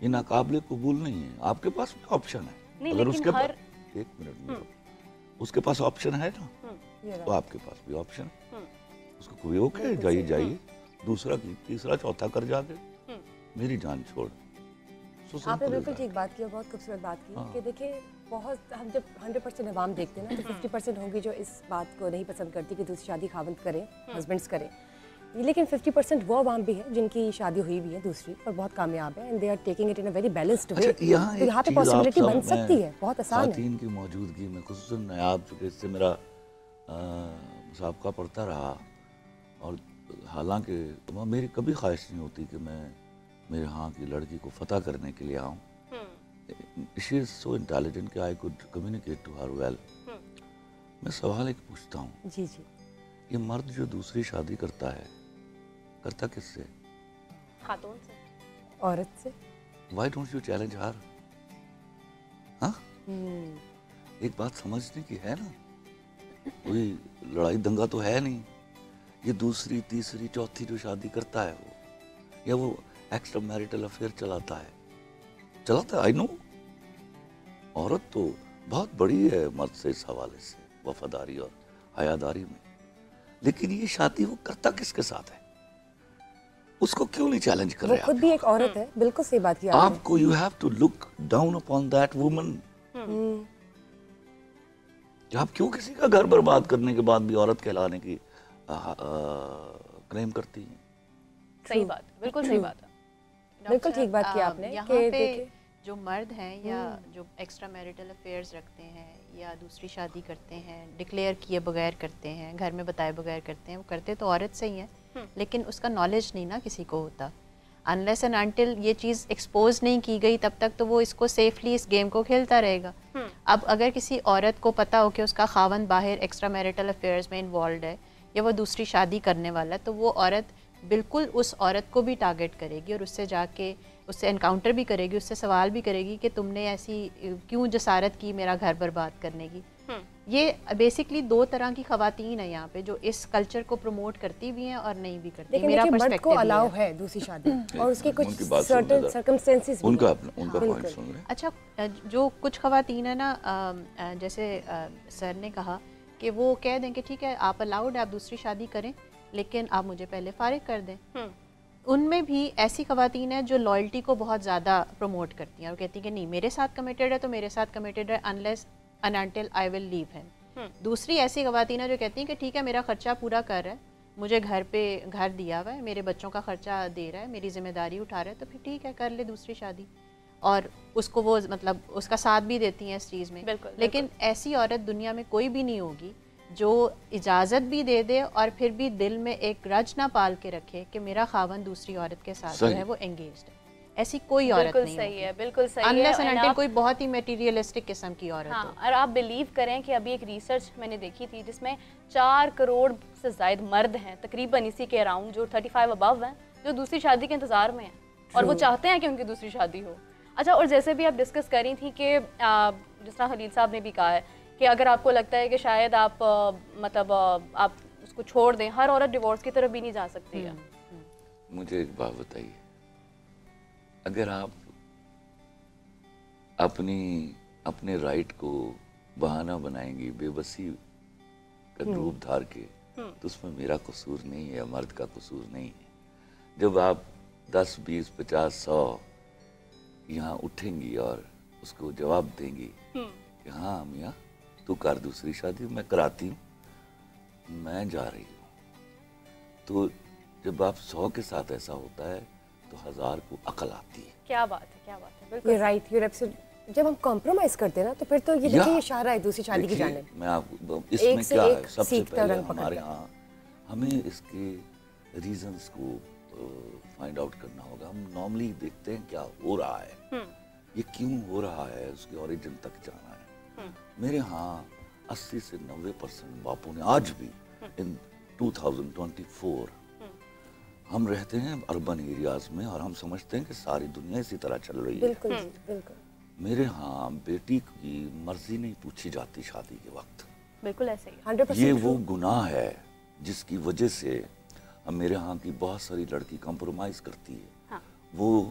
یہ ناقابل قبول نہیں ہے. آپ کے پاس بھی آپشن ہے, اگر اس کے پاس, ایک منٹ, اس کے پاس آپشن ہے نا, تو آپ کے پاس بھی آپشن ہے. اس کو کوئی اوکے, جائیے, دوسرا تیسرا چوتھا کر جا کے میری جان چھوڑ. آپ نے بالکل ٹھیک بات کی اور بہت خوبصورت بات کی کہ دیکھیں بہت, ہم جب 100% عوام دیکھتے ہیں نا تو 50% ہوں گی جو اس بات کو نہیں پسند کرتی کہ دوسری شادی خاوند کریں, ہسبینڈس کریں, لیکن 50% وہ عوام بھی ہیں جن کی شادی ہوئی بھی ہے دوسری اور بہت کامیاب ہے, and they are taking it in a very balanced way. تو یہاں پہ پاسبلٹی بن سکتی ہے, بہت آسان ہے. خواتین کی موجودگی میں خصوصاً نایاب, چونکہ اس سے میرا مسابقہ پڑتا رہا, اور حالانکہ میری کبھی خواہش نہیں ہوتی کہ میں میرے ہاں کی لڑکی کو فتح کرنے کے لیے آؤں. She is so intelligent کہ I could communicate to her well. میں سوال ایک پوچھتا ہوں, جی جی, یہ مرد جو دوسری شادی کرتا ہے, کرتا کس سے؟ خاتون سے, عورت سے. Why don't you challenge her? ہاں, ایک بات سمجھنے کی ہے نا, کوئی لڑائی دنگا تو ہے نہیں. یہ دوسری تیسری چوتھی جو شادی کرتا ہے وہ, یا وہ ایکسٹرا میریٹل افیئر چلاتا ہے, آئی نو. عورت تو بہت بڑی ہے مرد سے اس حوالے سے, وفاداری اور حیاداری میں, لیکن یہ شادی وہ کرتا کس کے ساتھ ہے؟ اس کو کیوں نہیں چیلنج کر رہے؟ وہ خود بھی ایک عورت ہے, بالکل صحیح بات کی آپ کو. You have to look down upon that woman. آپ کیوں کسی کا گھر برباد کرنے کے بعد بھی عورت کہلانے کی کلیم کرتی ہیں؟ صحیح بات, بالکل صحیح بات ہے. بالکل ٹھیک بات کی آپ نے. یہاں پہ جو مرد ہیں یا جو ایکسٹرا میریٹل افیئرز رکھتے ہیں یا دوسری شادی کرتے ہیں, ڈکلیئر کیے بغیر کرتے ہیں, گھر میں بتائے بغیر کرتے ہیں, وہ کرتے تو عورت سے ہی ہیں, لیکن اس کا نالج نہیں نا کسی کو ہوتا. انلیس اینڈ انٹل یہ چیز ایکسپوز نہیں کی گئی تب تک تو وہ اس کو سیفلی اس گیم کو کھیلتا رہے گا. اب اگر کسی عورت کو پتہ ہو کہ اس کا خاوند باہر ایکسٹرا میریٹل افیئرز میں انوالوڈ ہے یا وہ دوسری شادی کرنے والا ہے, تو وہ عورت بالکل اس عورت کو بھی ٹارگٹ کرے گی اور اس سے جا کے اس سے انکاؤنٹر بھی کرے گی, اس سے سوال بھی کرے گی کہ تم نے ایسی کیوں جسارت کی میرا گھر برباد کرنے کی. یہ بیسکلی دو طرح کی خواتین ہیں یہاں پہ جو اس کلچر کو پروموٹ کرتی بھی ہیں اور نہیں بھی کرتی. میرا مرد کو الاؤ ہے دوسری شادی اور اس کے کچھ سرٹن سرکمسٹینسز. ان کا پوائنٹ سن لیں. اچھا, جو کچھ خواتین ہیں نا, جیسے سر نے کہا کہ وہ کہہ دیں کہ ٹھیک ہے آپ الاؤڈ ہے, آپ دوسری شادی کریں, لیکن آپ مجھے پہلے فارغ کر دیں. ان میں بھی ایسی خواتین ہیں جو لائلٹی کو بہت زیادہ پروموٹ کرتی ہیں اور کہتی ہیں کہ نہیں میرے ساتھ کمیٹیڈ ہے تو میرے ساتھ کمیٹیڈ ہے انلیس اینڈ انٹل آئی ول لیو ہم. دوسری ایسی خواتین ہیں جو کہتی ہیں کہ ٹھیک ہے میرا خرچہ پورا کر رہا ہے, مجھے گھر پہ گھر دیا ہوا ہے, میرے بچوں کا خرچہ دے رہا ہے, میری ذمہ داری اٹھا رہا ہے, تو پھر ٹھیک ہے کر لے دوسری شادی, اور اس کو وہ مطلب اس کا ساتھ بھی دیتی ہیں اس چیز میں. لیکن ایسی عورت دنیا میں کوئی بھی نہیں ہوگی جو اجازت بھی دے دے اور پھر بھی دل میں ایک رج نہ پال کے رکھے کہ میرا خاوند دوسری عورت کے ساتھ جو ہے وہ انگیجڈ ہے. ایسی کوئی عورت نہیں ہوگی, بالکل صحیح ہے, انلیس اینڈ انٹل کوئی بہت ہی میٹیریلسٹک قسم کی عورت ہو. اور آپ بلیو کریں کہ ابھی ایک ریسرچ میں نے دیکھی تھی جس میں 4 کروڑ سے زائد مرد ہیں تقریباً اسی کے اراؤنڈ جو 35 ابو ہیں, جو دوسری شادی کے انتظار میں ہیں اور وہ چاہتے ہیں کہ ان کی دوسری شادی ہو. اچھا, اور جیسے بھی آپ ڈسکس کر رہی تھیں کہ جس طرح خلیل صاحب نے بھی کہا ہے کہ اگر آپ کو لگتا ہے کہ شاید آپ مطلب آپ اس کو چھوڑ دیں, ہر عورت ڈیورس کی طرف بھی نہیں جا سکتی ہے. مجھے ایک بات بتائیے, اگر آپ اپنے رائٹ کو بہانہ بنائیں گی بے بسی کا روپ دھار کے, تو اس میں میرا قصور نہیں ہے, مرد کا قصور نہیں ہے. جب آپ 10, 20, 50, 100 یہاں اٹھیں گی اور اس کو جواب دیں گی کہ ہاں میاں تو کر دوسری شادی, میں کراتی ہوں, میں جا رہی ہوں, تو جب آپ 100 کے ساتھ ایسا ہوتا ہے تو 1000 کو عقل آتی ہے. کیا بات ہے, کیا بات ہے, بالکل رائٹ. جب ہم کمپرومائز کرتے ہیں نا تو پھر تو یہ دیکھیں اشارہ ہے دوسری شادی کی جانب. میں آپ اس میں کیا ہے, سب سے پہلے ہمارے ہاں ہمیں اس کے ریزنز کو فائنڈ آؤٹ کرنا ہوگا. ہم نارملی دیکھتے ہیں کیا ہو رہا ہے, یہ کیوں ہو رہا ہے, اس کے اوریجن تک جانا ہے. میرے ہاں 80 سے 90% باپوں نے آج بھی ان 2024 ہم رہتے ہیں اربن ایریاز میں اور ہم سمجھتے ہیں کہ ساری دنیا اسی طرح چل رہی ہے. بالکل بالکل. میرے ہاں بیٹی کی مرضی نہیں پوچھی جاتی شادی کے وقت. بالکل ایسے ہی. یہ وہ گناہ ہے جس کی وجہ سے میرے ہاں کی بہت ساری لڑکی کمپرومائز کرتی ہے. وہ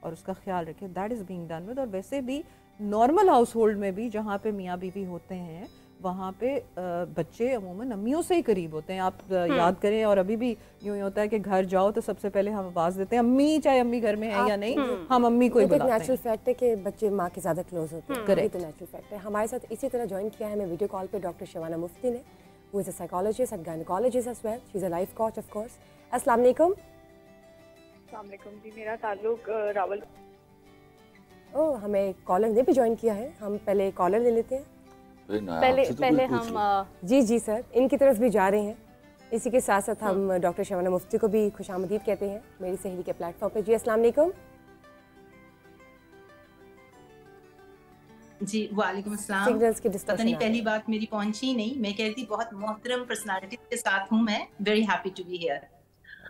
اور اس کا خیال رکھے. That is being done with. اور ویسے بھی نارمل ہاؤس ہولڈ میں بھی جہاں پہ میاں بیوی ہوتے ہیں وہاں پہ بچے عموماً امیوں سے ہی قریب ہوتے ہیں. آپ یاد کریں, اور ابھی بھی یوں ہی ہوتا ہے کہ گھر جاؤ تو سب سے پہلے ہم آواز دیتے ہیں امی, چاہے امی گھر میں ہے یا نہیں, ہم امی کو ہی بلاتے ہیں. نیچرل فیکٹ ہے کہ بچے ماں کے زیادہ کلوز ہوتے ہیں. کریکٹ, نیچرل فیکٹ ہے. ہمارے ساتھ اسی طرح جوائن کیا ہے ہمیں ویڈیو کال پہ ڈاکٹر شبانہ مفتی نے, who is a psychologist and gynecologist as well. She's a life coach of course. السلام علیکم. السلام علیکم جی, میرا تعلق راول. اوہ, ہمیں کالر نے بھی جوائن کیا ہے, ہم پہلے کالر لے لیتے ہیں. پہلے ہم جی سر, ان کی طرف بھی جا رہے ہیں. اسی کے ساتھ ساتھ ہم ڈاکٹر شبانہ مفتی کو بھی خوش آمدید کہتے ہیں میری سہیلی کے پلیٹ فارم پہ. جی السلام علیکم. جی وعلیکم السلام. پتہ نہیں پہلی بات میری پہنچی نہیں, میں کہتی بہت محترم پرسنالٹی کے ساتھ ہوں میں. Very happy to be here.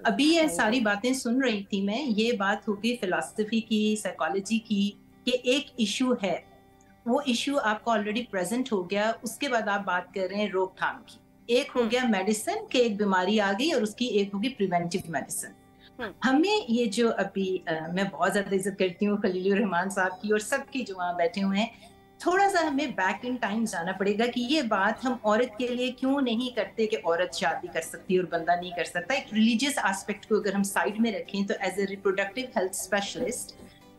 ابھی یہ ساری باتیں سن رہی تھی میں, یہ بات ہوگی فلسفی کی, سائیکالوجی کی, کہ ایک ایشو ہے, وہ ایشو آپ کو آلریڈی پریزنٹ ہو گیا, اس کے بعد آپ بات کر رہے ہیں روک تھام کی. ایک ہو گیا میڈیسن کہ ایک بیماری آ گئی, اور اس کی ایک ہوگی پریونٹیو میڈیسن. ہمیں یہ جو ابھی میں بہت زیادہ عزت کرتی ہوں خلیل الرحمان صاحب کی اور سب کی جو وہاں بیٹھے ہوئے ہیں, تھوڑا سا ہمیں بیک ان ٹائم جانا پڑے گا کہ یہ بات ہم عورت کے لیے کیوں نہیں کرتے کہ عورت شادی کر سکتی ہے اور بندہ نہیں کر سکتا. ایک ریلیجیس اسپیکٹ کو اگر ہم سائڈ میں رکھیں تو as a reproductive health specialist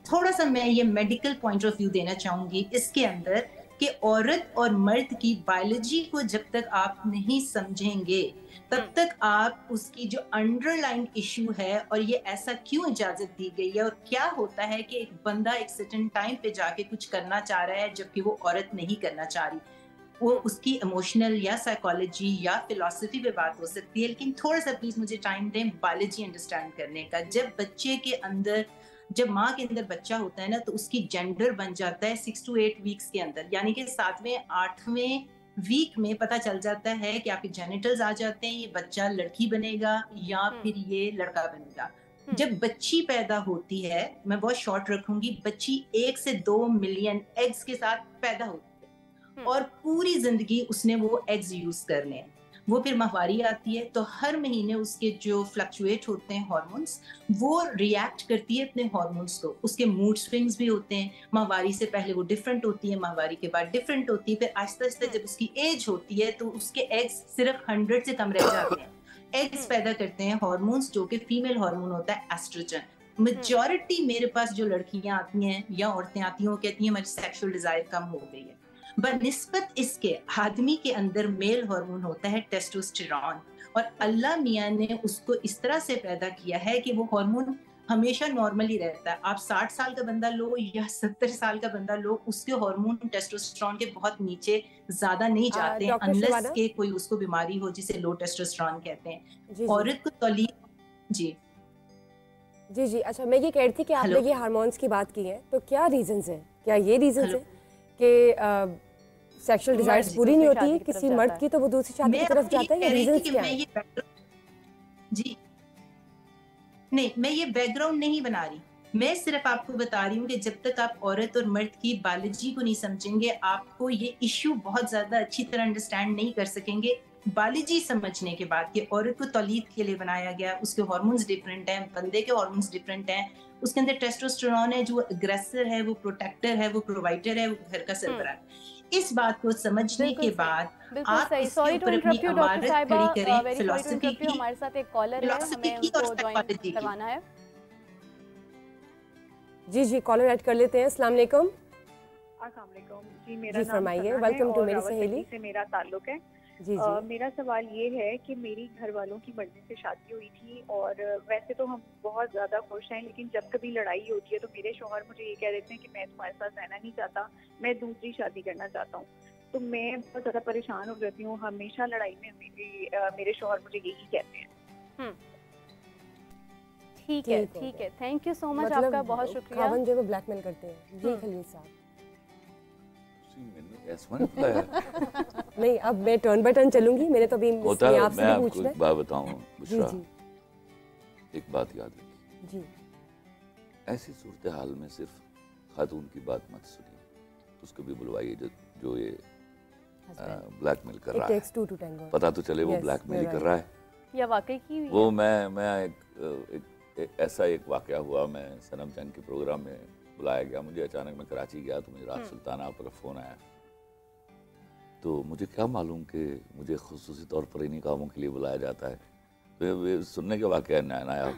تھوڑا سا میں یہ میڈیکل پوائنٹ آف ویو دینا چاہوں گی اس کے اندر کہ عورت اور مرد کی بایولوجی کو جب تک آپ نہیں سمجھیں گے تب تک آپ اس کی جو انڈر لائن ایشو ہے اور یہ ایسا کیوں اجازت دی گئی ہے اور کیا ہوتا ہے کہ ایک بندہ ایک سرٹن ٹائم پہ جا کے کچھ کرنا چاہ رہا ہے جبکہ وہ عورت نہیں کرنا چاہ رہی, وہ اس کی ایموشنل یا سائیکالوجی یا فلسفی پہ بات ہو سکتی ہے. لیکن تھوڑا سا پلیز مجھے ٹائم دیں بایولوجی انڈرسٹینڈ کرنے کا. جب بچے کے اندر, جب ماں کے اندر بچہ ہوتا ہے نا تو اس کی جینڈر بن جاتا ہے 6 to 8 ویکس کے اندر, یعنی کہ 7ویں 8ویں ویک میں پتہ چل جاتا ہے کہ آپ کے جینیٹلز آ جاتے ہیں, یہ بچہ لڑکی بنے گا یا پھر یہ لڑکا بنے گا. جب بچی پیدا ہوتی ہے, میں بہت شارٹ رکھوں گی, بچی 1 سے 2 ملین ایگز کے ساتھ پیدا ہوتی ہے اور پوری زندگی اس نے وہ ایگز یوز کرنے ہیں. وہ پھر ماہواری آتی ہے تو ہر مہینے اس کے جو فلکچویٹ ہوتے ہیں ہارمونس, وہ ریئیکٹ کرتی ہے اپنے ہارمونس کو. اس کے موڈ سوئنگز بھی ہوتے ہیں, ماہواری سے پہلے وہ ڈفرینٹ ہوتی ہے, ماہواری کے بعد ڈفرینٹ ہوتی ہے, پھر آہستہ آہستہ جب اس کی ایج ہوتی ہے تو اس کے ایگز صرف 100 سے کم رہ جاتے ہیں. ایگز پیدا کرتے ہیں ہارمونس جو کہ فیمیل ہارمون ہوتا ہے ایسٹروجن. میجورٹی میرے پاس جو لڑکیاں آتی ہیں یا عورتیں آتی ہیں وہ کہتی ہیں ہماری سیکشول ڈیزائر کم ہو گئی ہے. بنسبت اس کے آدمی کے اندر میل ہارمون ہوتا ہے ٹیسٹوسٹیرون, اور اللہ میاں نے اس کو اس طرح سے پیدا کیا ہے کہ وہ ہارمون ہمیشہ نارملی رہتا ہے. آپ 60 سال کا بندہ لو یا 70 سال کا بندہ لو, اس کے ہارمون ٹیسٹوسٹیرون کے بہت نیچے زیادہ نہیں جاتے ہیں انلیس کہ کوئی اس کو بیماری ہو جسے لو ٹیسٹوسٹیرون کہتے ہیں. عورت کو تولیق جی اچھا, میں یہ کہہ رہی تھی کہ آپ نے یہ ہارمونس کی بات کی ہے تو کیا ریزنز ہیں, کیا یہ ریزنز ہیں کہ سیکشل ڈیزائرز پوری نہیں ہوتی کسی مرد کی تو وہ دوسری شادی کی طرف جاتا ہے, یا ریزنز کیا ہیں؟ جی نہیں, میں یہ بیک گراؤنڈ نہیں بنا رہی, میں صرف آپ کو بتا رہی ہوں کہ جب تک آپ عورت اور مرد کی بایولوجی کو نہیں سمجھیں گے آپ کو یہ ایشو بہت زیادہ اچھی طرح انڈرسٹینڈ نہیں کر سکیں گے. بایولوجی سمجھنے کے بعد کہ عورت کو تولیق کے لیے بنایا گیا, اس کے ہارمونز ڈفرینٹ ہیں, بندے کے ہارمونز ڈفرینٹ ہیں. اس کے اندر ٹیسٹوسٹیرون ہے جو اگریسر ہے, وہ پروٹیکٹر ہے, وہ پرووائڈر ہے, وہ گھر کا سربراہ. اس بات کو سمجھنے کے بعد آپ اس کے اوپر اپنی عمارت کھڑی کریں فلسفی کی. ہمارے ساتھ ایک کالر ہے, ہمیں ان کو جوائن کروانا ہے. جی کالر ایڈ کر لیتے ہیں. السلام علیکم. السلام علیکم جی, میرا نام فرمائیے. ویلکم ٹو میری سہیلی سے میرا تعلق ہے. میرا سوال یہ ہے کہ میری گھر والوں کی مرضی سے شادی ہوئی تھی اور ویسے تو ہم بہت زیادہ خوش ہیں, لیکن جب کبھی لڑائی ہوتی ہے تو میرے شوہر مجھے یہ کہہ دیتے ہیں کہ میں تمہارے ساتھ رہنا نہیں چاہتا, میں دوسری شادی کرنا چاہتا ہوں. تو میں بہت زیادہ پریشان ہو جاتی ہوں. ہمیشہ لڑائی میں میرے شوہر مجھے یہی کہتے ہیں. ٹھیک ہے, تھینک یو سو مچ, آپ کا بہت شکریہ. خاوند جو بلیک میل کرتے ہیں. جی خلیل صاحب. نہیں, اب میں ٹرن بائی ٹرن چلوں گی, میں نے تو ابھی آپ سے بھی پوچھنا ہے. بات بتاؤں بشرا, ایک بات یاد رکھیے جی, ایسی صورتحال میں صرف خاتون کی بات مت سنیے, اس کو بھی بلوائیے جو یہ بلیک میل کر رہا ہے, پتہ تو چلے وہ بلیک میل کر رہا ہے یا واقعی کی وہ. میں ایک ایسا ایک واقعہ ہوا, میں صنم جنگ کے پروگرام میں بلایا گیا مجھے, اچانک میں کراچی گیا تو مجھے رات سلطانہ پر فون آیا, تو مجھے کیا معلوم کہ مجھے خصوصی طور پر انہی کاموں کے لیے بلایا جاتا ہے. تو سننے کے واقعہ نیا,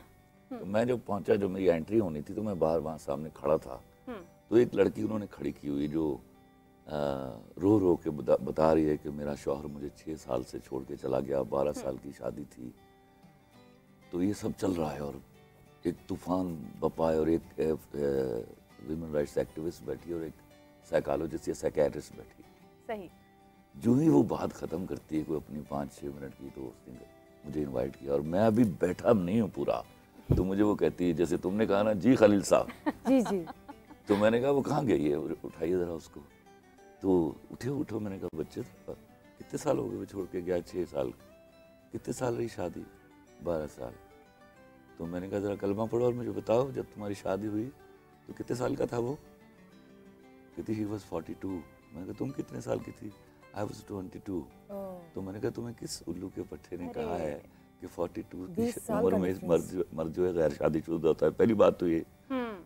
تو میں جب پہنچا, جو میری انٹری ہونی تھی تو میں باہر وہاں سامنے کھڑا تھا, تو ایک لڑکی انہوں نے کھڑی کی ہوئی جو رو رو کے بتا رہی ہے کہ میرا شوہر مجھے 6 سال سے چھوڑ کے چلا گیا, 12 سال کی شادی تھی. تو یہ سب چل رہا ہے اور ایک طوفان بپا ہے, اور ایک ویمن رائٹس ایکٹیوسٹ بیٹھی اور ایک سائیکالوجسٹ یا سائیکیٹرسٹ بیٹھی. صحیح. جو ہی وہ بات ختم کرتی ہے کوئی اپنی 5-6 منٹ کی, تو اس نے مجھے انوائٹ کیا, اور میں ابھی بیٹھا نہیں ہوں پورا, تو مجھے وہ کہتی ہے جیسے تم نے کہا نا جی خلیل صاحب, جی جی, تو میں نے کہا وہ کہاں گئی ہے, اٹھائیے ذرا اس کو. تو اٹھو, میں نے کہا بچے کتنے سال ہو گئے وہ چھوڑ کے گیا؟ 6 سال. کتنے سال رہی شادی؟ 12 سال. تو میں نے کہا ذرا کلمہ پڑھو اور مجھے بتاؤ جب تمہاری شادی ہوئی تو کتنے سال کا تھا وہ؟ کہتی ہی واز 42. میں نے کہا تم کتنے سال کی تھی؟ I was 22. تو میں نے کہا تمہیں کس الو کے پٹھے نے کہا ہے کہ 42 کی عمر میں مرد جو ہے غیر شادی شدہ ہوتا ہے؟ پہلی بات تو یہ.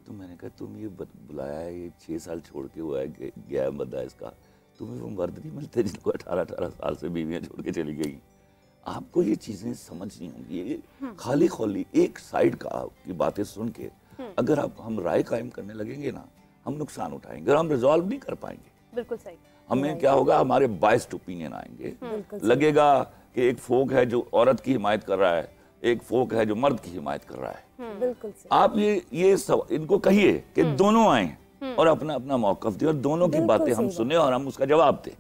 تو میں نے کہا تم یہ بلایا ہے, یہ 6 سال چھوڑ کے ہوا ہے, گیا ہے بندہ اس کا, تمہیں وہ مرد نہیں ملتے جن کو 18 سال سے بیویاں چھوڑ کے چلی گئی. آپ کو یہ چیزیں سمجھنی ہوں گی. یہ خالی خالی ایک سائیڈ کی باتیں سن کے اگر ہم رائے قائم کرنے لگیں گے نا, ہم نقصان اٹھائیں گے اور ہم ریزالو نہیں کر پائیں گے. بالکل صحیح. ہمیں کیا ہوگا, ہمارے بائسڈ اوپینین آئیں گے. لگے گا کہ ایک فوق ہے جو عورت کی حمایت کر رہا ہے, ایک فوق ہے جو مرد کی حمایت کر رہا ہے. بالکل. آپ یہ ان کو کہیے کہ دونوں آئیں اور اپنا اپنا موقف دیں اور دونوں کی باتیں ہم سنیں اور ہم اس کا جواب دیں.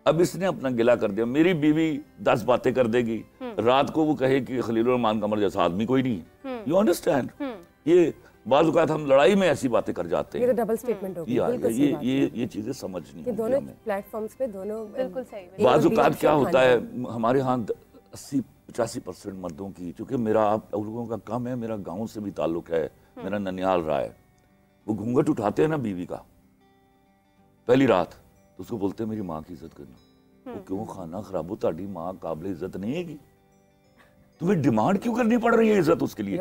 اب اس نے اپنا گلہ کر دیا, میری بیوی 10 باتیں کر دے گی, رات کو وہ کہے کہ خلیل الرحمان قمر جیسا آدمی کوئی نہیں ہے. You understand? یہ بعض اوقات ہم لڑائی میں ایسی باتیں کر جاتے ہیں. یہ ڈبل سٹیٹمنٹ ہو گئی. یہ چیزیں سمجھنی کہ دونوں پلیٹ فارمز پہ دونوں بالکل صحیح. بعض اوقات کیا ہوتا ہے ہمارے ہاں 80-85% مردوں کی, چونکہ میرا آپ لوگوں کا کم ہے, میرا گاؤں سے بھی تعلق ہے, میرا ننیال رہا ہے, وہ گھونگھٹ اٹھاتے ہیں نا بیوی کا پہلی رات, تو اس کو بولتے ہیں میری ماں کی عزت کرنا. وہ کیوں خانہ خراب ہو, تہاڈی ماں قابل عزت نہیں ہے گی, تمہیں ڈیمانڈ کیوں کرنی پڑ رہی ہے عزت اس کے لیے؟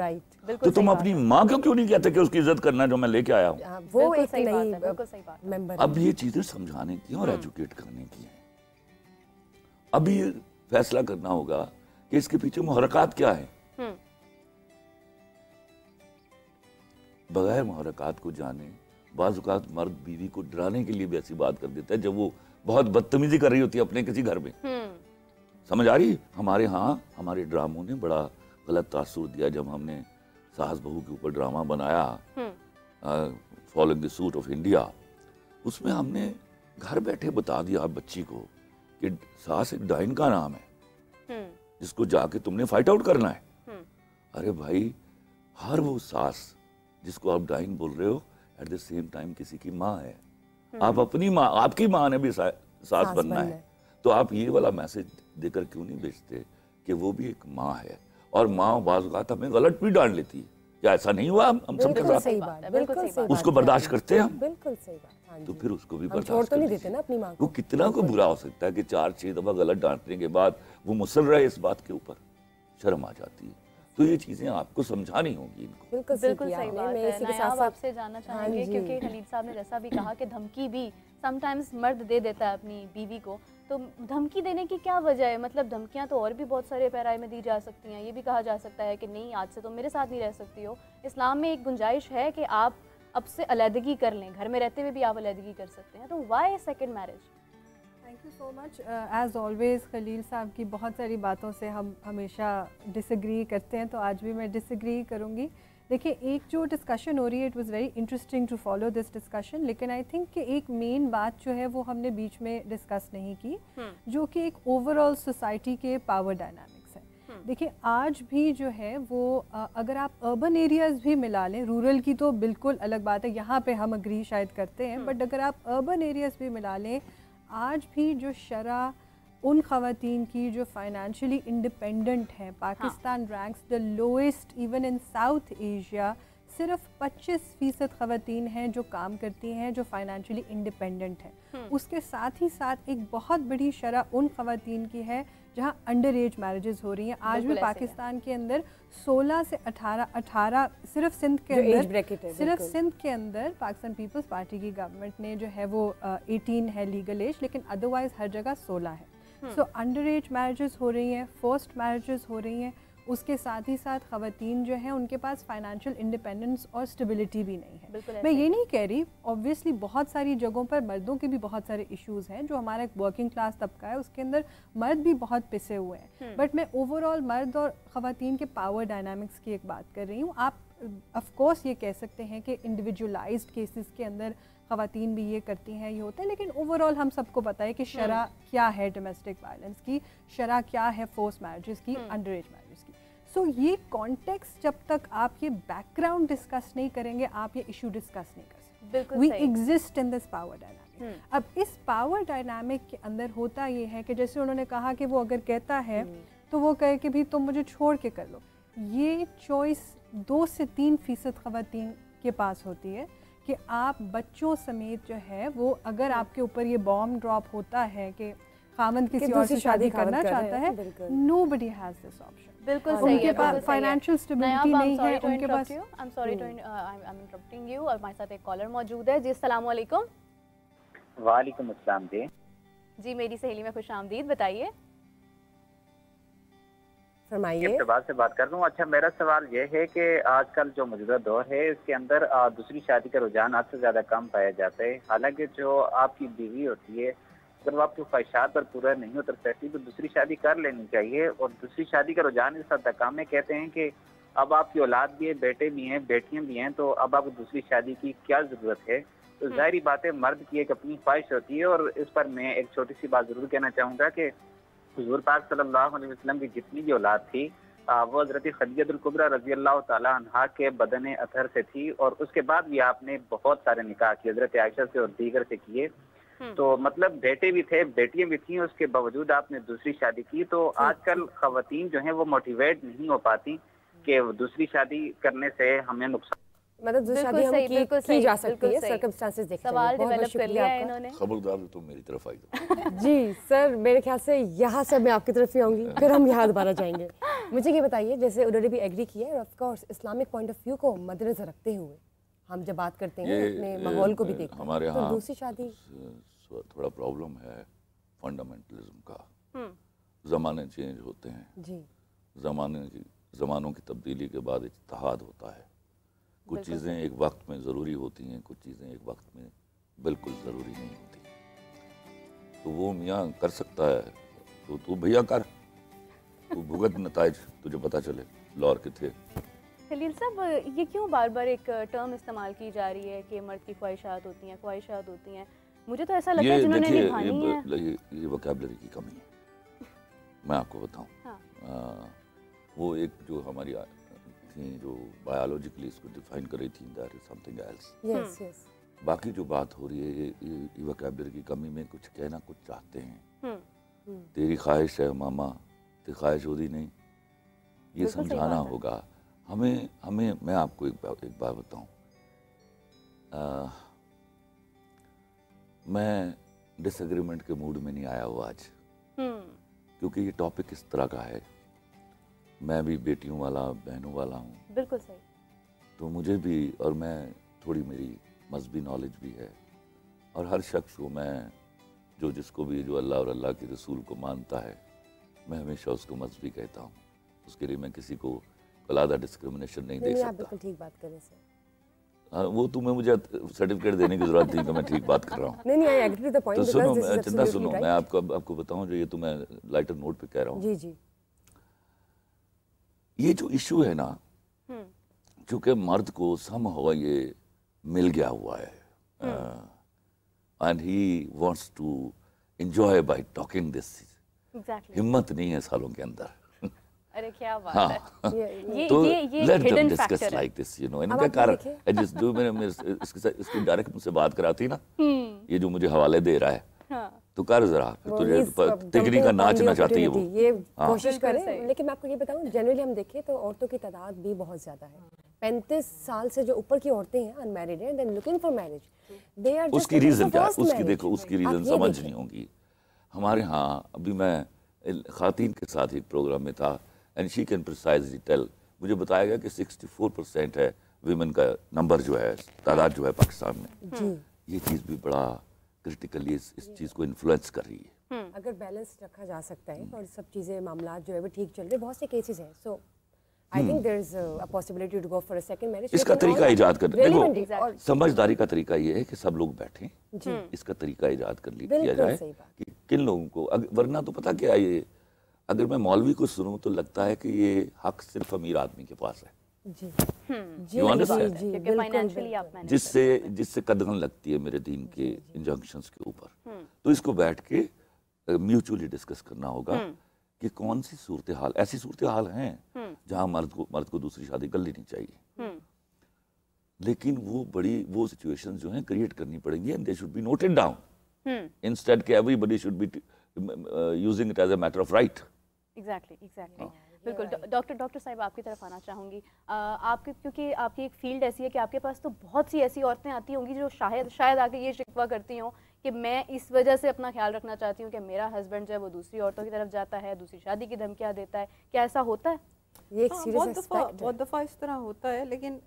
تو تم اپنی ماں کو کیوں نہیں کہتے کہ اس کی عزت کرنا جو میں لے کے آیا ہوں؟ وہ ایک نئی ممبر. اب یہ چیزیں سمجھانے کی اور ایجوکیٹ کرنے کی ہیں. اب یہ فیصلہ کرنا ہوگا کہ اس کے پیچھے محرکات کیا ہیں. بغیر محرکات کو جانے بعض اوقات مرد بیوی کو ڈرانے کے لیے بھی ایسی بات کر دیتا ہے جب وہ بہت بدتمیزی کر رہی ہوتی ہے اپنے کسی گھر میں. سمجھ آ رہی؟ ہمارے ہاں ہمارے ڈراموں نے بڑا غلط تاثر دیا. جب ہم نے ساس بہو کے اوپر ڈرامہ بنایا following the suit of India, اس میں ہم نے گھر بیٹھے بتا دیا بچی کو کہ ساس ایک ڈائن کا نام ہے جس کو جا کے تم نے فائٹ آؤٹ کرنا ہے. ارے بھائی, ہر وہ ساس جس کو آپ ڈائن بول رہے ہو ایٹ دا سیم ٹائم کسی کی ماں ہے. آپ اپنی ماں, آپ کی ماں نے بھی ساس بننا ہے. تو آپ یہ والا میسج دے کر کیوں نہیں بھیجتے کہ وہ بھی ایک ماں ہے, اور ماں بعض اوقات ہمیں غلط بھی ڈانٹ لیتی ہے. کیا ایسا نہیں ہوا ہم سب کے ساتھ؟ اس کو برداشت کرتے ہیں ہم. بالکل صحیح بات. تو پھر اس کو بھی برداشت کرتے ہیں. وہ کتنا کو برا ہو سکتا ہے کہ 4-6 دفعہ غلط ڈانٹنے کے بعد وہ مصر رہے اس بات کے اوپر, شرم آ جاتی ہے. تو یہ چیزیں آپ کو سمجھانی ہوں گی ان کو. بالکل صحیح بات ہے. نایاب آپ سے جاننا چاہیں گے کیونکہ خلیل صاحب نے جیسا بھی کہا کہ دھمکی بھی سم ٹائمز مرد دے دیتا ہے اپنی بیوی کو, تو دھمکی دینے کی کیا وجہ ہے؟ مطلب دھمکیاں تو اور بھی بہت سارے پیرائے میں دی جا سکتی ہیں. یہ بھی کہا جا سکتا ہے کہ نہیں آج سے تو میرے ساتھ نہیں رہ سکتی ہو. اسلام میں ایک گنجائش ہے کہ آپ اب سے علیحدگی کر لیں, گھر میں رہتے ہوئے بھی آپ علیحدگی کر سکتے ہیں. تو why second marriage? Thank you so much. As always Khalil صاحب کی بہت ساری باتوں سے ہم ہمیشہ ڈس ایگری کرتے ہیں, تو آج بھی میں ڈس ایگری کروں گی. دیکھیں, ایک جو ڈسکشن ہو رہی ہے it was very interesting to follow this discussion, لیکن آئی تھنک کہ ایک مین بات جو ہے وہ ہم نے بیچ میں ڈسکس نہیں کی, جو کہ ایک اوور آل سوسائٹی کے پاور ڈائنامکس ہے. دیکھیں, آج بھی جو ہے وہ اگر آپ اربن ایریاز بھی ملا لیں, رورل کی تو بالکل الگ بات ہے, یہاں پہ ہم اگری شاید کرتے ہیں, بٹ اگر آپ اربن ایریاز بھی ملا لیں, آج بھی جو شرح ان خواتین کی جو فائنینشلی انڈیپینڈنٹ ہیں, Pakistan ranks the lowest even in South Asia. صرف 25% خواتین ہیں جو کام کرتی ہیں جو فائنینشلی انڈیپینڈنٹ ہیں. اس کے ساتھ ہی ساتھ ایک بہت بڑی شرح ان خواتین کی ہے جہاں انڈر ایج میرجز ہو رہی ہیں. آج بھی پاکستان کے اندر 16 سے 18 صرف سندھ کے اندر پاکستان پیپلز پارٹی کی گورنمنٹ نے جو ہے وہ 18 ہے لیگل ایج, لیکن ادروائز ہر جگہ 16 ہے. سو انڈر ایج میرجز ہو رہی ہیں, فورسڈ میرجز ہو رہی ہیں. اس کے ساتھ ہی ساتھ خواتین جو ہیں ان کے پاس فائنینشیل انڈیپینڈنس اور اسٹیبلٹی بھی نہیں ہے. میں یہ نہیں کہہ رہی, اوبویسلی بہت ساری جگہوں پر مردوں کے بھی بہت سارے ایشوز ہیں. جو ہمارا ایک ورکنگ کلاس طبقہ ہے اس کے اندر مرد بھی بہت پسے ہوئے ہیں, بٹ میں اوور آل مرد اور خواتین کے پاور ڈائنامکس کی ایک بات کر رہی ہوں. آپ آف کورس یہ کہہ سکتے ہیں کہ انڈیویجولائزڈ کیسز کے اندر خواتین بھی یہ کرتی ہیں, یہ ہوتا ہے, لیکن اوور آل ہم سب کو پتہ ہے کہ شرح کیا ہے ڈومیسٹک وائلنس کی, شرح کیا ہے فورس میرجز کی, انڈر ایج میرجز کی. سو یہ کانٹیکسٹ جب تک آپ یہ بیک گراؤنڈ ڈسکس نہیں کریں گے آپ یہ ایشو ڈسکس نہیں کر سکتے. We exist in this power dynamic. اب اس پاور ڈائنامک کے اندر ہوتا یہ ہے کہ جیسے انہوں نے کہا کہ وہ اگر کہتا ہے تو وہ کہے کہ بھی تم مجھے چھوڑ کے کر لو. یہ چوائس 2 سے 3% خواتین کے پاس ہوتی ہے کہ آپ بچوں سمیت جو ہے وہ, اگر آپ کے اوپر یہ بام ڈراپ ہوتا ہے کہ خاوند کسی اور سے شادی کرنا چاہتا ہے, nobody has this option. بالکل صحیح ہے. ان کے پاس فائنینشیل اسٹیبلٹی نہیں ہے, ان کے پاس. I'm sorry to I'm interrupting you. اور ہمارے ساتھ ایک کالر موجود ہے. جی السلام علیکم. وعلیکم السلام. جی میری سہیلی میں خوش آمدید, بتائیے. فرمائیے. اقتبال سے بات کر رہا ہوں. اچھا میرا سوال یہ ہے کہ آج کل جو موجودہ دور ہے اس کے اندر دوسری شادی کا رجحان آج سے زیادہ کم پایا جاتا ہے. حالانکہ جو آپ کی بیوی ہوتی ہے اگر وہ آپ کی خواہشات پر پورا نہیں اتر سکتی تو دوسری شادی کر لینی چاہیے. اور دوسری شادی کا رجحان اس حد تک کم ہے, کہتے ہیں کہ اب آپ کی اولاد بھی ہے, بیٹے بھی ہیں, بیٹیاں بھی ہیں, تو اب آپ کو دوسری شادی کی کیا ضرورت ہے. تو ظاہری بات ہے مرد کی ایک اپنی خواہش ہوتی ہے. اور اس پر میں ایک چھوٹی سی بات ضرور کہنا چاہوں گا کہ حضور پاک صلی اللہ علیہ وسلم کی جتنی بھی اولاد تھی وہ حضرت خدیجہ الکبریٰ رضی اللہ تعالیٰ عنہا کے بدن اطہر سے تھی, اور اس کے بعد بھی آپ نے بہت سارے نکاح کیے, حضرت عائشہ سے اور دیگر سے کیے. تو مطلب بیٹے بھی تھے, بیٹیاں بھی تھیں, اس کے باوجود آپ نے دوسری شادی کی. تو آج کل خواتین جو ہیں وہ موٹیویٹ نہیں ہو پاتی کہ دوسری شادی کرنے سے ہمیں نقصان, مطلب دوسری شادی ہم کی جا سکتی ہے, سرکمسٹانسز دیکھ سوال ڈیولپ کر لیا ہے انہوں نے. خبردار تم میری طرف آئی. جی سر, میرے خیال سے یہاں سے میں آپ کی طرف ہی آؤں گی, پھر ہم یہاں دوبارہ جائیں گے. مجھے یہ بتائیے, جیسے انہوں نے بھی ایگری کیا ہے, of course Islamic point of view کو مد نظر رکھتے ہوئے ہم جب بات کرتے ہیں اپنے ماحول کو بھی دیکھتے ہیں, ہمارے تو دوسری شادی تھوڑا پرابلم ہے فنڈامنٹلزم کا. زمانے چینج ہوتے ہیں جی, زمانوں کی تبدیلی کے بعد اتحاد ہوتا ہے. کچھ چیزیں ایک وقت میں ضروری ہوتی ہیں, کچھ چیزیں ایک وقت میں بالکل ضروری نہیں ہوتی. تو وہ میاں کر سکتا ہے تو تو بھیا کر, تو بھگت نتائج تجھے پتہ چلے لور کے تھے. خلیل صاحب یہ کیوں بار بار ایک ٹرم استعمال کی جا رہی ہے کہ مرد کی خواہشات ہوتی ہیں, خواہشات ہوتی ہیں؟ مجھے تو ایسا لگتا ہے جنہوں نے نبھانی ہے یہ وکیبلری کی کمی ہے. میں آپ کو بتاؤں, وہ ایک جو ہماری تھیں جو بایولوجیکلی اس کو ڈیفائن کر رہی تھی, that is something else. باقی جو بات ہو رہی ہے یہ وکیبلری کی کمی میں کچھ کہنا کچھ چاہتے ہیں. تیری خواہش ہے ماما, تیری خواہش ہوتی نہیں, یہ سمجھانا ہوگا ہمیں. میں آپ کو ایک بات بتاؤں, میں ڈس ایگریمنٹ کے موڈ میں نہیں آیا ہوا آج, کیونکہ یہ ٹاپک اس طرح کا ہے. میں بھی بیٹیوں والا, بہنوں والا ہوں. بالکل صحیح. تو مجھے بھی, اور میں تھوڑی میری مذہبی نالج بھی ہے, اور ہر شخص کو میں جو جس کو بھی جو اللہ اور اللہ کے رسول کو مانتا ہے میں ہمیشہ اس کو مذہبی کہتا ہوں. اس کے لیے میں کسی کو علیحدہ ڈسکریمنیشن نہیں دے سکتا. بالکل ٹھیک بات کریں سر. وہ تمہیں مجھے سرٹیفکیٹ دینے کی ضرورت تھی کہ میں ٹھیک بات کر رہا ہوں. نہیں I agree with the point. تو سنو میں آپ کو بتاؤں جو یہ تو میں لائٹر نوٹ پہ کہہ رہا ہوں. جی جی. یہ جو ایشو ہے نا, چونکہ مرد کو سم ہوا یہ مل گیا ہوا ہے, and he wants to enjoy by talking this. ہمت نہیں ہے سالوں کے اندر. ارے کیا بات ہے, تو let them discuss like this, you know. ان کا کار جس جو میں نے اس کی ڈائریکٹ مجھ سے بات کراتی نا, یہ جو مجھے حوالے دے رہا ہے, تو کر ذرا تجھے تگری کا ناچنا چاہتی ہے وہ, یہ کوشش کریں. لیکن میں آپ کو یہ بتاؤں, جنرلی ہم دیکھیں تو عورتوں کی تعداد بھی بہت زیادہ ہے. 35 سال سے جو اوپر کی عورتیں ہیں انمیرڈ ہیں, then looking for marriage, they are. اس کی ریزن کیا ہے, اس کی دیکھو, اس کی ریزن سمجھ نہیں ہوگی. ہمارے ہاں ابھی میں خواتین کے ساتھ ایک پروگرام میں تھا and she can precisely tell, مجھے بتایا گیا کہ 64% ہے ویمن کا نمبر جو ہے, تعداد جو ہے پاکستان میں. یہ چیز بھی بڑا کرٹیکلی اس چیز کو انفلوئنس کر رہی ہے. اگر بیلنس رکھا جا سکتا ہے اور سب چیزیں معاملات جو ہے وہ ٹھیک چل رہے, بہت سے کیسز ہیں. سو I think there's a possibility to go for a second marriage. اس کا طریقہ ایجاد کرنا, دیکھو سمجھداری کا طریقہ یہ ہے کہ سب لوگ بیٹھیں, اس کا طریقہ ایجاد کر کیا جائے کہ کن لوگوں کو, ورنہ تو پتہ کیا یہ, اگر میں مولوی کو سنوں تو لگتا ہے کہ یہ حق صرف امیر آدمی کے پاس ہے, جس سے قدغن لگتی ہے میرے دین کے انجنکشنز کے اوپر. تو اس کو بیٹھ کے میوچولی ڈسکس کرنا ہوگا کہ کون سی صورتحال, ایسی صورتحال ہیں جہاں مرد کو دوسری شادی کر لینی چاہیے, لیکن وہ سچویشن جو ہیں کریٹ کرنی پڑیں گی and they should be noted down instead کہ everybody should be using it as a matter of right. Exactly. بالکل. ڈاکٹر صاحب آپ کی طرف آنا چاہوں گی. آپ کیونکہ آپ کی ایک فیلڈ ایسی ہے کہ آپ کے پاس تو بہت سی ایسی عورتیں آتی ہوں گی جو شاید آ کے یہ شکوہ کرتی ہوں کہ میں اس وجہ سے اپنا خیال رکھنا چاہتی ہوں کہ میرا ہسبینڈ جو ہے وہ دوسری عورتوں کی طرف جاتا ہے, دوسری شادی کی دھمکیاں دیتا ہے. کیا ایسا ہوتا ہے؟ یہ ایک سیریس اسپیکٹ ہے. بہت دفعہ اس طرح ہوتا ہے, لیکن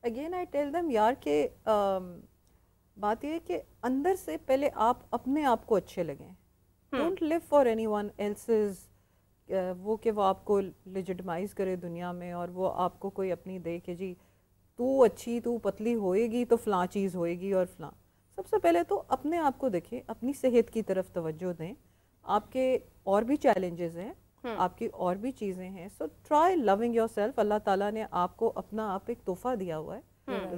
اگین آئی ٹیل دیم یار کہ بات یہ ہے کہ اندر سے پہلے آپ اپنے آپ کو اچھے لگیں. Don't leave for any one else's, وہ کہ وہ آپ کو لیجٹمائز کرے دنیا میں اور وہ آپ کو کوئی اپنی دے کہ جی تو اچھی, تو پتلی ہوئے گی تو فلاں چیز ہوئے گی اور فلاں. سب سے پہلے تو اپنے آپ کو دیکھیں, اپنی صحت کی طرف توجہ دیں. آپ کے اور بھی چیلنجز ہیں, آپ کی اور بھی چیزیں ہیں. So try loving your yourself Allah نے آپ کو اپنا آپ ایک تحفہ دیا ہوا ہے.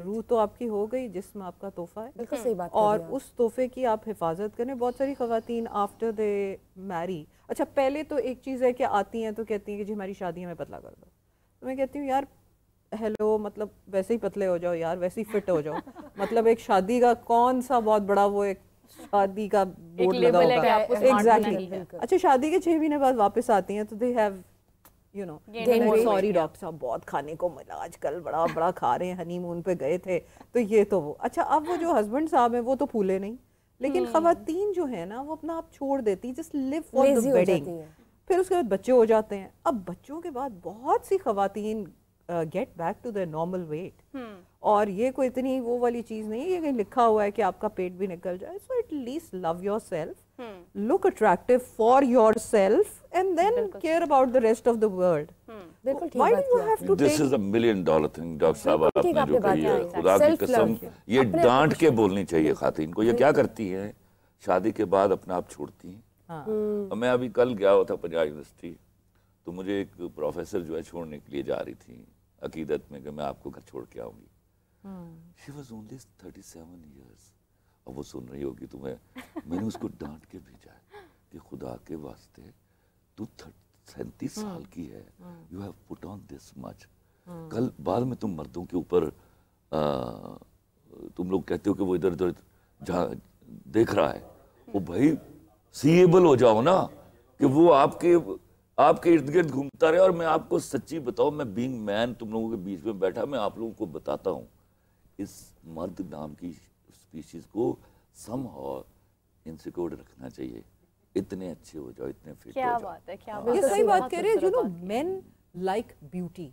روح تو آپ کی ہو گئی, جسم آپ کا تحفہ ہے. بالکل صحیح بات. اور اس تحفے کی آپ حفاظت کریں. بہت ساری خواتین آفٹر دے میری, اچھا پہلے تو ایک چیز ہے کہ آتی ہیں تو کہتی ہیں کہ جی ہماری شادی ہمیں پتلا کر دو. تو میں کہتی ہوں یار ہیلو, مطلب ویسے ہی پتلے ہو جاؤ یار, ویسے ہی فٹ ہو جاؤ. مطلب ایک شادی کا کون سا بہت بڑا وہ ایک شادی کا بورڈ لگا ہوگا. ایگزیکٹلی. اچھا شادی کے 6 مہینے بعد واپس آتی ہیں تو they have you know sorry doctor صاحب بہت کھانے کو ملا آج کل, بڑا کھا رہے ہیں, ہنی مون پہ گئے تھے تو یہ تو وہ. اچھا اب وہ جو ہسبینڈ صاحب ہیں وہ تو پھولے نہیں, لیکن خواتین جو ہے نا وہ اپنا آپ چھوڑ دیتی, just leave for the wedding. پھر اس کے بعد بچے ہو جاتے ہیں. اب بچوں کے بعد بہت سی خواتین get back to their normal weight, اور یہ کوئی اتنی وہ والی چیز نہیں ہے کہ لکھا ہوا ہے کہ آپ کا پیٹ بھی نکل جائے. So at least love yourself, look attractive for yourself and then care about the rest of the world. Why do you have to take... This is a $1 million thing doctor صاحب آپ نے جو کہی ہے, خدا کی قسم یہ ڈانٹ کے بولنی چاہیے خواتین کو. یہ کیا کرتی ہیں شادی کے بعد اپنا آپ چھوڑتی ہیں. میں ابھی کل گیا ہوا تھا پنجاب یونیورسٹی, تو مجھے ایک پروفیسر جو ہے چھوڑنے کے لیے جا رہی تھی عقیدت میں کہ میں آپ کو گھر چھوڑ کے آؤں گی. She was only 37 years. اب وہ سن رہی ہوگی تو میں نے اس کو ڈانٹ کے بھیجا ہے کہ خدا کے واسطے تو 37 سال کی ہے, you have put on this much. کل بعد میں تم مردوں کے اوپر تم لوگ کہتے ہو کہ وہ ادھر ادھر جہاں دیکھ رہا ہے, وہ بھائی سیبل ہو جاؤ نا کہ وہ آپ کے ارد گرد گھومتا رہے. اور میں آپ کو سچی بتاؤں, میں بینگ مین تم لوگوں کے بیچ میں بیٹھا, میں آپ لوگوں کو بتاتا ہوں اس مرد نام کی اسپیشیز کو سم ہاؤ انسیکیور رکھنا چاہیے. اتنے اچھے ہو جاؤ, اتنے فٹ ہو جاؤ. کیا بات ہے, کیا بات ہے. یہ صحیح بات کہہ رہے ہیں. you know men like beauty,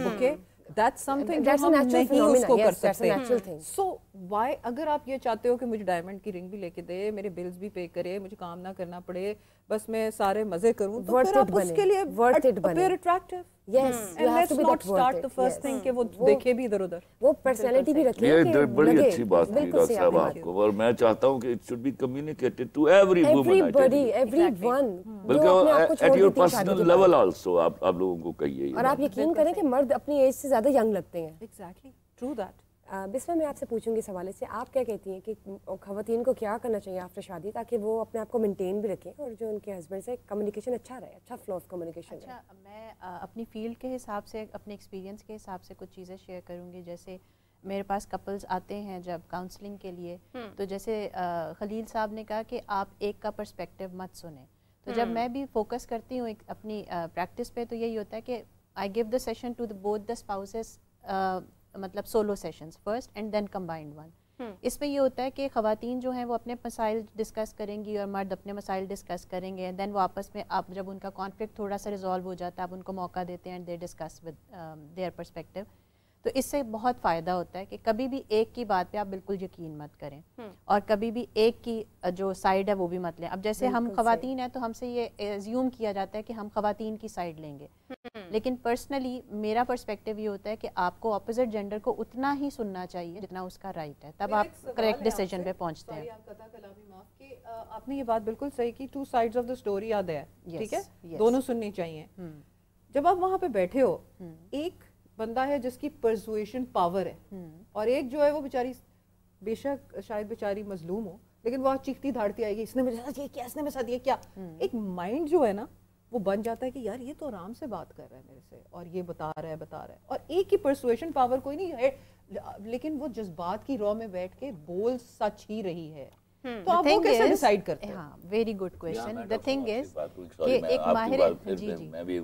okay, that's something جو ہم نہیں اس کو کر سکتے. so why اگر آپ یہ چاہتے ہو کہ مجھے ڈائمنڈ کی رنگ بھی لے کے دے, میرے بلز بھی پے کرے, مجھے کام نہ کرنا پڑے, بس میں سارے مزے کروں, تو پھر آپ اس کے لیے appear attractive. Yes, and let's not start the first thing کہ وہ دیکھے بھی ادھر ادھر. وہ personality بھی رکھیں. یہ بڑی اچھی بات ہے ڈاکٹر صاحب آپ کو, اور میں چاہتا ہوں کہ it should be communicated to every woman. everyone. بلکہ at your personal level also آپ لوگوں کو کہیے. اور آپ یقین کریں کہ مرد اپنی ایج سے زیادہ ینگ لگتے ہیں. Exactly, true that. بسمہ میں آپ سے پوچھوں گی اس حوالے سے, آپ کیا کہتی ہیں کہ خواتین کو کیا کرنا چاہیے آفٹر شادی تاکہ وہ اپنے آپ کو مینٹین بھی رکھیں اور جو ان کے ہسبینڈ سے کمیونیکیشن اچھا رہے, اچھا فلو آف کمیونیکیشن رہے؟ اچھا, میں اپنی فیلڈ کے حساب سے, اپنے ایکسپیرینس کے حساب سے کچھ چیزیں شیئر کروں گی. جیسے میرے پاس کپلز آتے ہیں جب کاؤنسلنگ کے لیے, تو جیسے خلیل صاحب نے کہا کہ آپ ایک کا پرسپیکٹیو مت سنیں. تو جب میں بھی فوکس کرتی ہوں اپنی پریکٹس پہ, تو یہی ہوتا ہے کہ I give the session to both the spouses, مطلب solo sessions first and then combined one. اس میں یہ ہوتا ہے کہ خواتین جو ہیں وہ اپنے مسائل ڈسکس کریں گی اور مرد اپنے مسائل ڈسکس کریں گے, دین وہ آپس میں آپ جب ان کا کانفلکٹ تھوڑا سا ریزالو ہو جاتا ہے آپ ان کو موقع دیتے ہیں and they discuss with their perspective. تو اس سے بہت فائدہ ہوتا ہے کہ کبھی بھی ایک کی بات پہ آپ بالکل یقین مت کریں اور کبھی بھی ایک کی جو سائڈ ہے وہ بھی مت لیں. اب جیسے ہم خواتین ہیں تو ہم سے یہ ایزیوم کیا جاتا ہے کہ ہم خواتین کی سائڈ لیں گے, لیکن پرسنلی میرا پرسپیکٹیو یہ ہوتا ہے کہ آپ کو اپوزٹ جینڈر کو اتنا ہی سننا چاہیے جتنا اس کا رائٹ ہے, تب آپ کریکٹ ڈیسیجن پہ پہنچتے ہیں. آپ نے یہ بات بالکل صحیح کی, 2 sides آف دا اسٹوری یاد ہے, ٹھیک ہے, دونوں سننی چاہیے. جب آپ وہاں پہ بیٹھے ہو, ایک بندہ ہے جس کی پرسویشن پاور ہے اور ایک جو ہے وہ بیچاری بے شک شاید بیچاری مظلوم ہو لیکن وہ چیختی دھاڑتی آئے گی, اس نے میرے ساتھ یہ کیا, اس نے میرے ساتھ یہ کیا. ایک مائنڈ جو ہے نا وہ بن جاتا ہے کہ یار یہ تو آرام سے بات کر رہا ہے میرے سے اور یہ بتا رہا ہے, اور ایک کی پرسویشن پاور کوئی نہیں ہے لیکن وہ جذبات کی رو میں بیٹھ کے بول سچ ہی رہی ہے. تو آپ وہ کیسے ڈیسائیڈ کرتے ہیں؟ ہاں, very good question. The thing is کہ ایک ماہر, جی میں بھی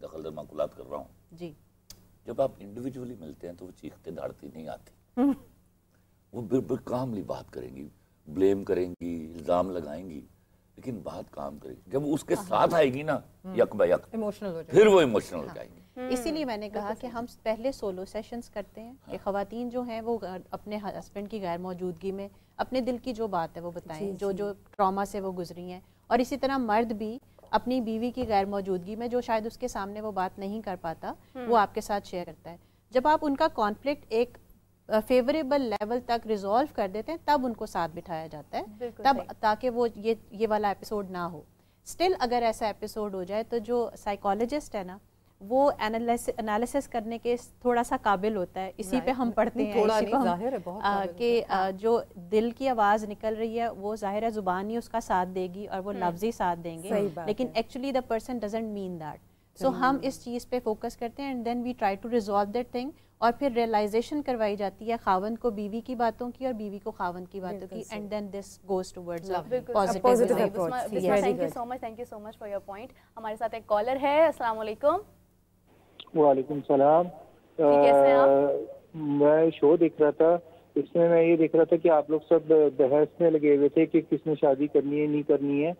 دخل در معقولات کر رہا ہوں. جی, جب آپ انڈیویجولی ملتے ہیں تو وہ چیختے دھاڑتی نہیں آتی, وہ بالکل کاملی بات کریں گی, بلیم کریں گی, الزام لگائیں گی, لیکن بات کام کرے گی. جب اس کے ساتھ آئے گی نا یک با یک ایموشنل ہو جائے, پھر وہ ایموشنل ہو جائیں گی. اسی لیے میں نے کہا کہ ہم پہلے سولو سیشنز کرتے ہیں کہ خواتین جو ہیں وہ اپنے ہسبینڈ کی غیر موجودگی میں اپنے دل کی جو بات ہے وہ بتائیں, جو جو ٹراما سے وہ گزری ہیں, اور اسی طرح مرد بھی اپنی بیوی کی غیر موجودگی میں جو شاید اس کے سامنے وہ بات نہیں کر پاتا وہ آپ کے ساتھ شیئر کرتا ہے. جب آپ ان کا کانفلکٹ ایک فیوریبل لیول تک ریزالو کر دیتے ہیں تب ان کو ساتھ بٹھایا جاتا ہے, تب تاکہ وہ یہ والا ایپیسوڈ نہ ہو. اسٹل اگر ایسا ایپیسوڈ ہو جائے تو جو سائیکالوجسٹ ہے نا وہ انالیسس کرنے کے تھوڑا سا قابل ہوتا ہے. اسی پہ ہم پڑھتے ہیں کہ جو دل کی آواز نکل رہی ہے وہ ظاہر ہے زبان ہی اس کا ساتھ دے گی اور وہ لفظی ساتھ دیں گے, لیکن actually the person doesn't mean that. سو ہم اس چیز پہ فوکس کرتے ہیں and then we try to resolve that thing, اور پھر ریئلائزیشن کروائی جاتی ہے خاوند کو بیوی کی باتوں کی اور بیوی کو خاوند کی باتوں کی, and then this goes towards positive approach. Thank you so much for your point. ہمارے ساتھ ایک کالر ہے. السلام علیکم. وعلیکم السلام. میں شو دیکھ رہا تھا, اس میں یہ دیکھ رہا تھا کہ آپ لوگ سب بحث میں لگے ہوئے تھے کہ کس نے شادی کرنی ہے نہیں کرنی ہے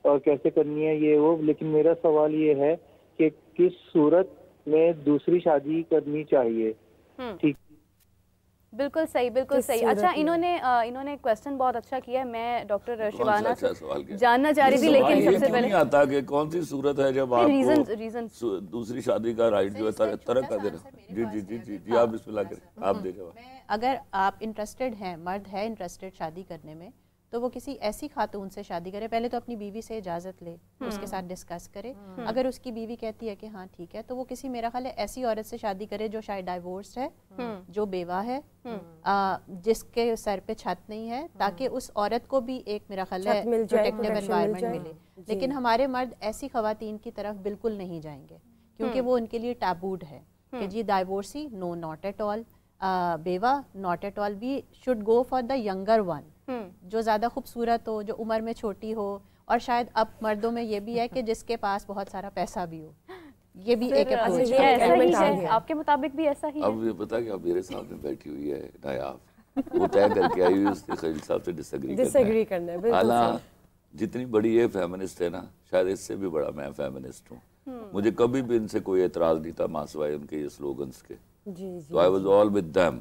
اور کیسے کرنی ہے یہ وہ, لیکن میرا سوال یہ ہے کہ کس صورت میں دوسری شادی کرنی چاہیے. ٹھیک, بالکل صحیح, بالکل صحیح. اچھا, انہوں نے کویسچن بہت اچھا کیا ہے. میں ڈاکٹر شبانہ جاننا چاہ رہی تھی, لیکن سب سے پہلے آتا کہ کون سی صورت ہے جب آپ دوسری شادی کا رائٹ جو ہے ترک کر دینا. جی جی جی جی جی, آپ بسم اللہ کریں, آپ دے جواب. اگر آپ انٹرسٹڈ ہیں, مرد ہے انٹرسٹڈ شادی کرنے میں, تو وہ کسی ایسی خاتون سے شادی کرے. پہلے تو اپنی بیوی سے اجازت لے, اس کے ساتھ ڈسکس کرے. اگر اس کی بیوی کہتی ہے کہ ہاں ٹھیک ہے, تو وہ کسی میرا خیال ہے ایسی عورت سے شادی کرے جو شاید ڈائیورس ہے, جو بیوہ ہے, جس کے سر پہ چھت نہیں ہے, تاکہ اس عورت کو بھی ایک میرا خیال ہے پروٹیکٹیو انوائرمنٹ ملے. لیکن ہمارے مرد ایسی خواتین کی طرف بالکل نہیں جائیں گے, کیونکہ وہ ان کے لیے ٹیبوڈ ہے کہ جی ڈائیورسی نو, ناٹ ایٹ آل, بیوہ not at all. We should go for the younger one, جو زیادہ خوبصورت ہو, جو عمر میں چھوٹی ہو, اور شاید اب مردوں میں یہ بھی ہے کہ جس کے پاس بہت سارا پیسہ بھی ہو. یہ بھی ایک اپروچ ہے. آپ کے مطابق بھی ایسا ہی ہے؟ اب یہ پتا کہ اب میرے سامنے بیٹھی ہوئی ہے نایاب, وہ طے کر کے آئی ہوئی اس کے خلیل صاحب سے ڈسیگری کرنا ہے. حالانکہ جتنی بڑی یہ فیمنسٹ ہے نا, شاید اس سے بھی بڑا میں فیمنسٹ ہوں. مجھے کبھی بھی ان سے کوئی اعتراض نہیں تھا ماں سوائے ان کے یہ سلوگنز کے. تو I was all with them.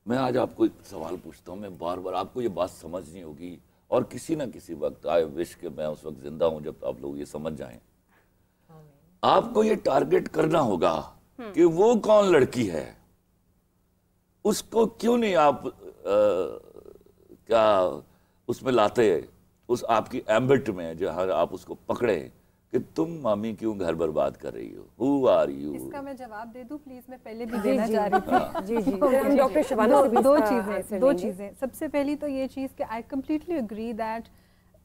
میں آج آپ کو ایک سوال پوچھتا ہوں, میں بار بار آپ کو یہ بات سمجھنی ہوگی, اور کسی نہ کسی وقت آئی وش کہ میں اس وقت زندہ ہوں جب آپ لوگ یہ سمجھ جائیں. آپ کو یہ ٹارگٹ کرنا ہوگا کہ وہ کون لڑکی ہے, اس کو کیوں نہیں آپ کیا اس میں لاتے, اس آپ کی ایمبٹ میں جہاں آپ اس کو پکڑے کہ تم مامی کیوں گھر برباد کر رہی ہو, who are you. اس کا میں جواب دے دوں پلیز, میں پہلے بھی دینا چاہ رہی تھی. جی جی, ڈاکٹر شبانہ سے دو چیزیں. سب سے پہلی تو یہ چیز کہ آئی کمپلیٹلی اگری دیٹ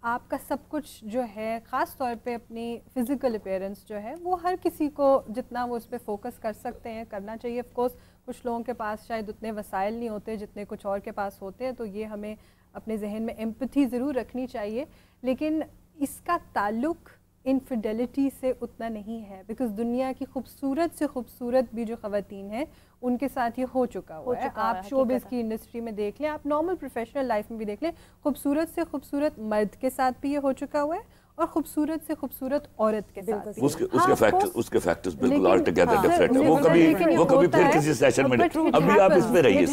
آپ کا سب کچھ جو ہے, خاص طور پہ اپنی فزیکل اپیرنس جو ہے, وہ ہر کسی کو جتنا وہ اس پہ فوکس کر سکتے ہیں کرنا چاہیے. آف کورس کچھ لوگوں کے پاس شاید اتنے وسائل نہیں ہوتے جتنے کچھ اور کے پاس ہوتے ہیں, تو یہ ہمیں اپنے ذہن میں ایمپتھی ضرور رکھنی چاہیے. لیکن اس کا تعلق انفیڈیلٹی سے اتنا نہیں ہے، بیکاز دنیا کی خوبصورت سے خوبصورت بھی جو خواتین ہیں ان کے ساتھ یہ ہو چکا ہوا ہے. آپ شو بز کی انڈسٹری میں دیکھ لیں، آپ نارمل پروفیشنل لائف میں بھی دیکھ لیں، خوبصورت سے خوبصورت مرد کے ساتھ بھی یہ ہو چکا ہوا ہے اور خوبصورت سے خوبصورت عورت کے ساتھ. اس کے فیکٹرز بالکل آل ٹوگیدر ڈفرنٹ ہیں. وہ کبھی پھر کسی سیشن میں ابھی آپ اس پہ رہیے.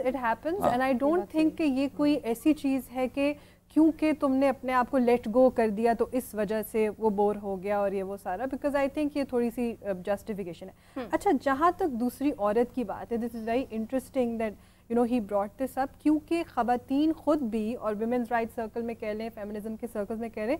It happens and I don't think کہ یہ کوئی ایسی چیز ہے کہ کیونکہ تم نے اپنے آپ کو لیٹ گو کر دیا تو اس وجہ سے وہ بور ہو گیا اور یہ وہ سارا، بیکاز آئی تھنک یہ تھوڑی سی جسٹیفیکیشن ہے. اچھا جہاں تک دوسری عورت کی بات ہے، this is very interesting that you know he brought this up, کیونکہ خواتین خود بھی اور ویمنز رائٹ سرکل میں کہہ لیں، فیمنزم کے سرکلز میں کہہ لیں،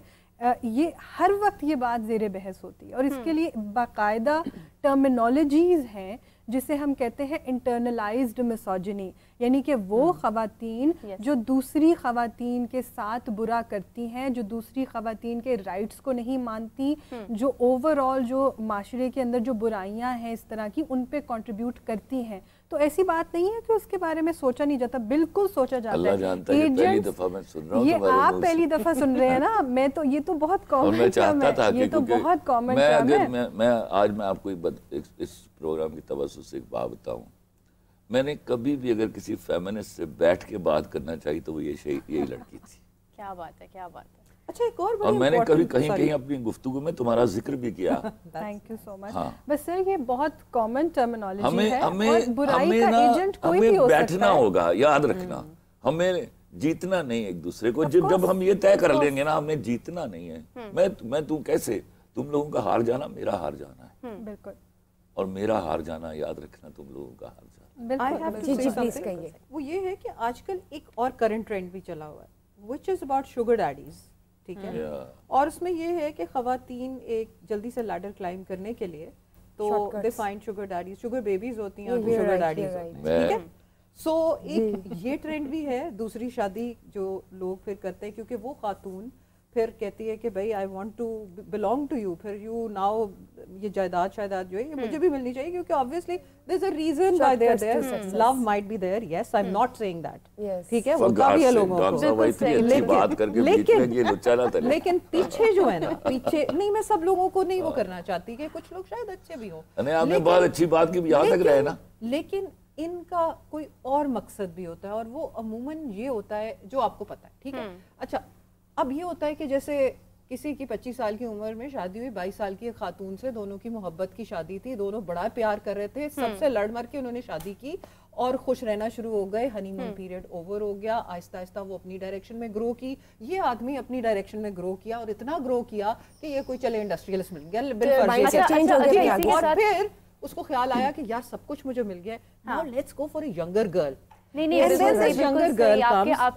یہ ہر وقت یہ بات زیر بحث ہوتی ہے اور اس کے لیے باقاعدہ ٹرمینالوجیز ہیں جسے ہم کہتے ہیں انٹرنلائزڈ مسوجنی، یعنی کہ وہ خواتین جو دوسری خواتین کے ساتھ برا کرتی ہیں، جو دوسری خواتین کے رائٹس کو نہیں مانتی، جو اوور آل جو معاشرے کے اندر جو برائیاں ہیں اس طرح کی ان پہ کنٹریبیوٹ کرتی ہیں. تو ایسی بات نہیں ہے کہ اس کے بارے میں سوچا نہیں جاتا، بالکل سوچا جاتا ہے. یہ آپ پہلی دفعہ سن رہے ہیں نا، میں تو یہ تو بہت کامن ہے، یہ تو بہت کامن ہے. میں آج میں آپ کو اس پروگرام کی توسط سے ایک بات بتاؤں، میں نے کبھی بھی اگر کسی فیمنسٹ سے بیٹھ کے بات کرنا چاہیے تو وہ یہی لڑکی تھی. کیا بات ہے، کیا بات ہے. اچھا ایک اور میں نے کبھی کہیں اپنی گفتگو میں تمہارا ذکر بھی کیا. تھینک یو سو مچ. بس سر یہ بہت کامن ٹرمینالوجی ہے اور برائی کا ایجنٹ کوئی بھی ہو سکتا ہے. ہمیں بیٹھنا ہوگا، یاد رکھنا، ہمیں جیتنا نہیں ایک دوسرے کو. جب ہم یہ طے کر لیں گے نا ہمیں جیتنا نہیں ہے، میں تم کیسے، تم لوگوں کا ہار جانا میرا ہار جانا ہے. بالکل. اور میرا ہار جانا یاد رکھنا تم لوگوں کا ہار جانا. وہ یہ ہے کہ آج کل ایک اور کرنٹ ٹرینڈ بھی چلا ہوا ہے which is about sugar daddies. ٹھیک ہے، اور اس میں یہ ہے کہ خواتین ایک جلدی سے لیڈر کلائم کرنے کے لیے تو they find sugar daddies، sugar babies ہوتی ہیں اور sugar daddies ہوتی ہیں. ٹھیک ہے، سو ایک یہ ٹرینڈ بھی ہے دوسری شادی جو لوگ پھر کرتے ہیں، کیونکہ وہ خاتون پھر کہتی ہے کہ بھائی I want to belong to you, پھر یو ناؤ یہ جائیداد جو ہے یہ مجھے بھی ملنی چاہیے، کیونکہ obviously there's a reason why they're there. Love might be there, yes, I'm not saying that. ٹھیک ہے، ہوتا بھی ہے لوگوں کو، لیکن پیچھے جو ہے نا، پیچھے نہیں، میں سب لوگوں کو نہیں وہ کرنا چاہتی کہ کچھ لوگ شاید اچھے بھی ہوں، آپ نے بہت اچھی بات کی یہاں تک رہے نا، لیکن ان کا کوئی اور مقصد بھی ہوتا ہے اور وہ عموماً یہ ہوتا ہے جو آپ کو پتا ہے. ٹھیک ہے، اچھا اب یہ ہوتا ہے کہ جیسے کسی کی 25 سال کی عمر میں شادی ہوئی، 22 سال کی خاتون سے، دونوں کی محبت کی شادی تھی، دونوں بڑا پیار کر رہے تھے، سب سے لڑ مر کے انہوں نے شادی کی اور خوش رہنا شروع ہو گئے. ہنی مون پیریڈ اوور ہو گیا، آہستہ آہستہ وہ اپنی ڈائریکشن میں گرو کی، یہ آدمی اپنی ڈائریکشن میں گرو کیا اور اتنا گرو کیا کہ یہ کوئی چلے انڈسٹریلسٹ مل گیا، اور پھر اس کو خیال آیا کہ یار سب کچھ مجھے مل گیا، now let's go for a younger girl. آپ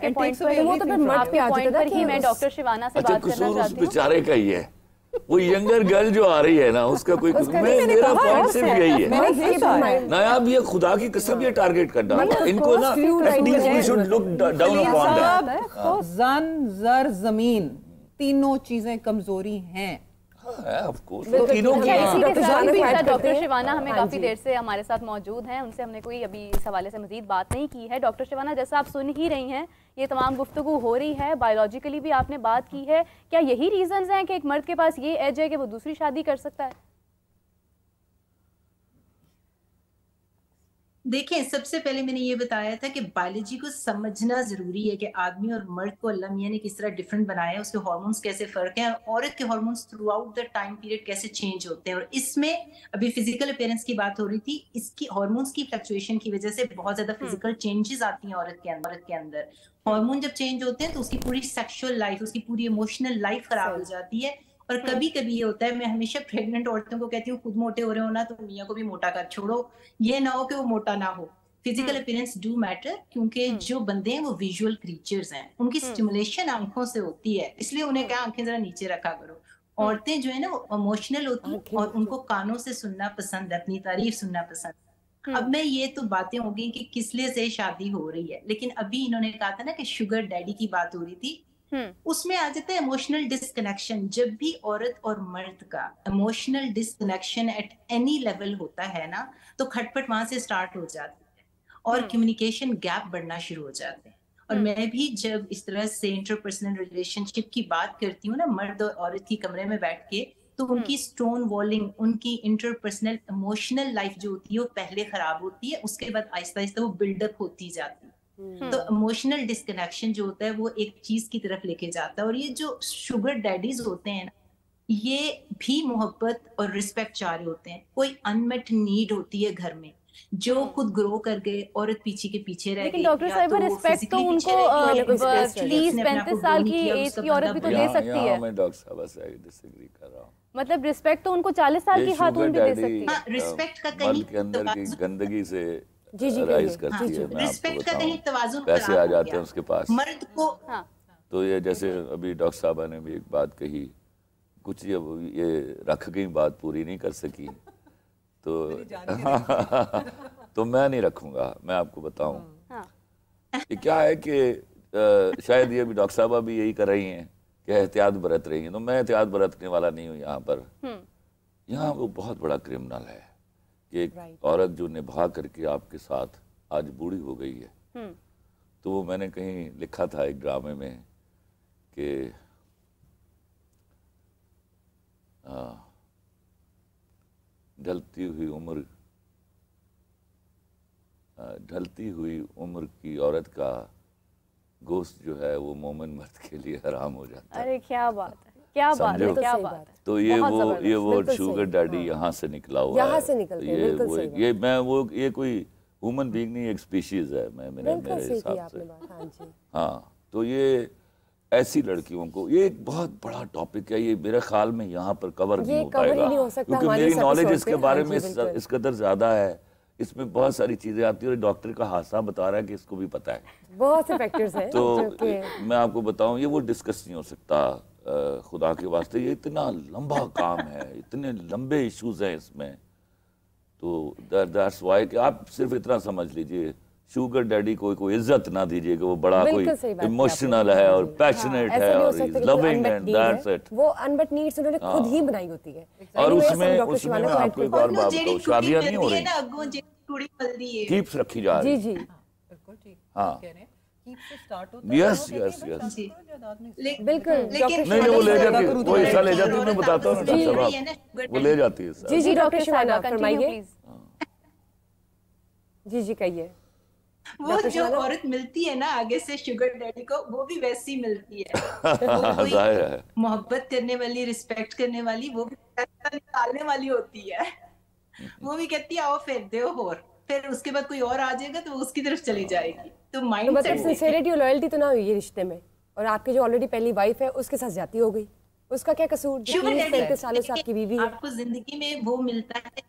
کے پوائنٹ پر ہی میں ڈاکٹر شیوانا سے بات کرنا چاہتی ہوں. بیچارے کا ہی ہے وہ ینگر گرل جو آ رہی ہے نا، اس کا کوئی میرا پوائنٹ صرف یہی ہے. نایاب یہ خدا کی قسم یہ ٹارگیٹ کرنا ان کو نا، at least we should look down upon that. زن زر زمین تینوں چیزیں کمزوری ہیں. ڈاکٹر شیوانا ہمیں کافی دیر سے ہمارے ساتھ موجود ہیں، ان سے ہم نے کوئی ابھی اس حوالے سے مزید بات نہیں کی ہے. ڈاکٹر شیوانا جیسا آپ سن ہی رہی ہیں، یہ تمام گفتگو ہو رہی ہے، بایولوجیکلی بھی آپ نے بات کی ہے، کیا یہی ریزنز ہیں کہ ایک مرد کے پاس یہ ایج ہے کہ وہ دوسری شادی کر سکتا ہے؟ دیکھیں، سب سے پہلے میں نے یہ بتایا تھا کہ بایولوجی کو سمجھنا ضروری ہے کہ آدمی اور مرد کو اللہ میاں نے کس طرح ڈفرنٹ بنایا ہے، اس کے ہارمونز کیسے فرق ہیں، اور عورت کے hormones through out the time period کیسے چینج ہوتے ہیں. اور اس میں ابھی فزیکل اپیرنس کی بات ہو رہی تھی، اس کی ہارمونز کی فلکچویشن کی وجہ سے بہت زیادہ فزیکل چینجز آتی ہیں عورت کے اندر. ہارمون جب چینج ہوتے ہیں تو اس کی پوری سیکشول لائف، اس کی پوری ایموشنل لائف خراب ہو جاتی ہے. اور کبھی کبھی یہ ہوتا ہے، میں ہمیشہ پریگننٹ عورتوں کو کہتی ہوں خود موٹے ہو رہے ہو نا تو میاں کو بھی موٹا کر چھوڑو، یہ نہ ہو کہ وہ موٹا نہ ہو. فزیکل اپیرنس ڈو میٹر، کیونکہ جو بندے ہیں وہ ویژول کریچرز ہیں، ان کی اسٹیمولیشن آنکھوں سے ہوتی ہے، اس لیے انہیں کیا آنکھیں ذرا نیچے رکھا کرو. عورتیں جو ہے نا وہ ایموشنل ہوتی ہیں اور ان کو کانوں سے سننا پسند ہے، اپنی تعریف سننا پسند. اب میں یہ تو باتیں ہو گئی کہ کس لیے سے شادی ہو رہی ہے، لیکن ابھی انہوں نے کہا تھا نا کہ شوگر ڈیڈی کی بات ہو رہی تھی، اس میں آ جاتا ہے ایموشنل ڈسکنیکشن. جب بھی عورت اور مرد کا emotional disconnection at any level ہوتا ہے نا تو کھٹ پٹ وہاں سے اسٹارٹ ہو جاتی ہے اور کمیونیکیشن گیپ بڑھنا شروع ہو جاتے ہیں. اور میں بھی جب اس طرح سے انٹرپرسنل ریلیشن شپ کی بات کرتی ہوں نا مرد اور عورت کی کمرے میں بیٹھ کے, تو ان کی سٹون والنگ, ان کی انٹرپرسنل ایموشنل لائف جو ہوتی ہے وہ پہلے خراب ہوتی ہے, اس کے بعد آہستہ آہستہ وہ بلڈ اپ ہوتی جاتی ہے. تو ایموشنل ڈسکنیکشن جو ہوتا ہے وہ ایک چیز کی طرف لے کے جاتا ہے. اور یہ جو شوگر ڈیڈیز ہوتے ہیں نا, یہ بھی محبت اور رسپیکٹ چاہ رہے ہوتے ہیں. کوئی انمیٹ نیڈ ہوتی ہے گھر میں, جو خود گرو کر گئے, عورت پیچھے کے پیچھے رہ گئی. لیکن ڈاکٹر صاحبہ رسپیکٹ تو ان کو 30-35 سال کی ایج کی عورت بھی تو دے سکتی ہے. میں ڈاکٹر صاحبہ سے ڈس ایگری کر رہا ہوں. مطلب رسپیکٹ تو ان کو 40 سال کی خاتون بھی دے سکتی ہے. رسپیکٹ کا ملک کے اندر کی گندگی سے رائز کرتی ہے. میں آپ کو رسپیکٹ کا کہیں توازن پیسے آ جاتے ہیں اس کے پاس. مرد کو تو یہ جیسے ابھی ڈاکٹر صاحبہ نے بھی ایک بات کہی, کچھ یہ رکھ گئی بات پوری نہیں کر سکی, تو میں نہیں رکھوں گا. میں آپ کو بتاؤں یہ کیا ہے کہ شاید یہ بھی ڈاکٹر صاحبہ بھی یہی کر رہی ہیں کہ احتیاط برت رہی ہیں. تو میں احتیاط برتنے والا نہیں ہوں یہاں پر. یہاں وہ بہت بڑا کرمنل ہے کہ ایک عورت جو نبھا کر کے آپ کے ساتھ آج بوڑھی ہو گئی ہے. تو وہ میں نے کہیں لکھا تھا ایک ڈرامے میں کہ ڈھلتی ہوئی عمر کی عورت کا گوشت جو ہے وہ مومن مرد کے لیے حرام ہو جاتا ہے. ارے کیا بات ہے, کیا بات ہے, کیا بات ہے. تو یہ وہ شوگر ڈیڈی یہاں سے نکلا ہوا ہے. یہاں سے نکلتے ہیں, بالکل صحیح بات. یہ کوئی ہیومن بینگ نہیں, ایک سپیشیز ہے میرے حساب سے. ہاں, تو یہ ایسی لڑکیوں کو, یہ ایک بہت بڑا ٹاپک ہے. یہ میرے خیال میں یہاں پر کور نہیں ہو پائے گا کیونکہ میری نالج اس کے بارے میں اس قدر زیادہ ہے. اس میں بہت ساری چیزیں آتی ہیں اور ڈاکٹر کا حادثہ بتا رہا ہے کہ اس کو بھی پتہ ہے. بہت سے فیکٹرز ہیں. تو میں آپ کو بتاؤں یہ وہ ڈسکس نہیں ہو سکتا خدا کے واسطے. یہ اتنا لمبا کام ہے, اتنے لمبے ایشوز ہیں اس میں. تو دیٹس وائی کہ آپ صرف اتنا سمجھ لیجئے شوگر ڈیڈی کو کوئی عزت نہ دیجئے کہ وہ بڑا کوئی ایموشنل ہے اور پیشنیٹ ہے اور لونگ اینڈ دیٹس اٹ. وہ انمیٹ نیڈز انہوں نے خود ہی بنائی ہوتی ہے. اور اس میں میں آپ کو ایک اور بات بتاؤں, شادیاں نہیں ہو رہی, کیپس رکھی جا رہی. جی ہاں یس بالکل. نہیں وہ لے جاتی ہے, وہ حصہ لے جاتی ہے. میں بتاتا ہوں نا, وہ لے جاتی ہے. جی ڈاکٹر شبانہ فرمائیے. جی کہیے. وہ جو عورت ملتی ہے نا آگے سے شوگر ڈیڈی کو, وہ بھی ویسی ملتی ہے. محبت کرنے والی, رسپیکٹ کرنے والی, وہ بھی پیسہ نکالنے والی ہوتی ہے. وہ بھی کہتی ہے آؤ پھر دیو, اور پھر اس کے بعد کوئی اور آ جائے گا تو وہ اس کی طرف چلی جائے گی. تو مائنڈ سیٹ سنسیریٹی اور لائلٹی تو نہ ہوئی یہ رشتے میں, اور آپ کی جو آلریڈی پہلی وائف ہے اس کے ساتھ زیادتی ہو گئی. اس کا کیا قصور؟ 30-35 سالوں سے آپ کی بیوی ہے. آپ کو زندگی میں وہ ملتا ہے.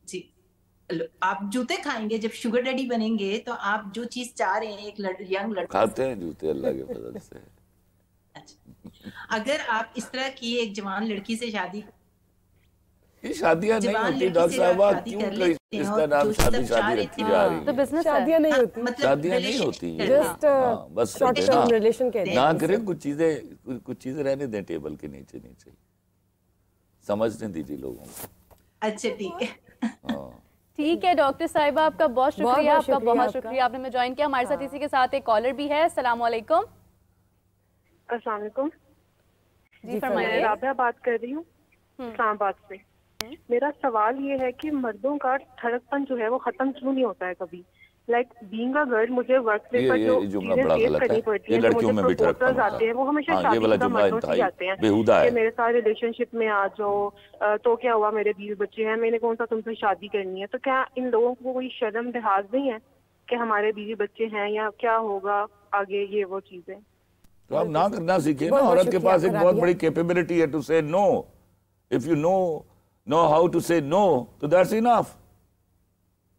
جی آپ جوتے کھائیں گے جب شوگر ڈیڈی بنیں گے, تو آپ جو چیز چاہ رہے ہیں ایک ینگ لڑکا کھاتے ہیں جوتے اللہ کے فضل سے. اگر آپ اس طرح کی ایک جوان لڑکی سے شادی, یہ شادیاں نہیں ہوتی ڈاکٹر صاحبہ, کیوں اس کا نام شادی رکھی جا رہی ہے. تو بزنس شادیاں نہیں ہوتی, شادیاں نہیں ہوتی, بس شارٹ ٹرم ریلیشن کے نہ کریں. کچھ چیزیں رہنے دیں ٹیبل کے نیچے سمجھنے دیجیے لوگوں کو. اچھا ٹھیک ہے. ٹھیک ہے ڈاکٹر صاحبہ, آپ کا بہت شکریہ. آپ کا بہت شکریہ, آپ نے ہمیں جوائن کیا. ہمارے ساتھ اسی کے ساتھ ایک کالر بھی ہے. السلام علیکم. السلام علیکم. جی فرمائیے. رابعہ بات کر رہی ہوں اسلام آباد سے. میرا سوال یہ ہے کہ مردوں کا ٹھڑک پن جو ہے وہ ختم کیوں نہیں ہوتا ہے کبھی. لائک بینگ اے گرل, مجھے ورک پلیس پر جو چیزیں فیس کرنی پڑتی ہیں, جو مجھے پروپوزلز آتے ہیں, وہ ہمیشہ شادی شدہ مردوں سے جاتے ہیں کہ میرے ساتھ ریلیشن شپ میں آ جاؤ, تو کیا ہوا میرے بیوی بچے ہیں, میں نے کون سا تم سے شادی کرنی ہے. تو کیا ان لوگوں کو کوئی شرم لحاظ نہیں ہے کہ ہمارے بیوی بچے ہیں یا کیا ہوگا آگے, یہ وہ چیزیں. تو آپ نہ کرنا سیکھیں نا. عورت کے پاس ایک بہت بڑی کیپیبلٹی ہے to say no. If you know how to say no, تو that's enough.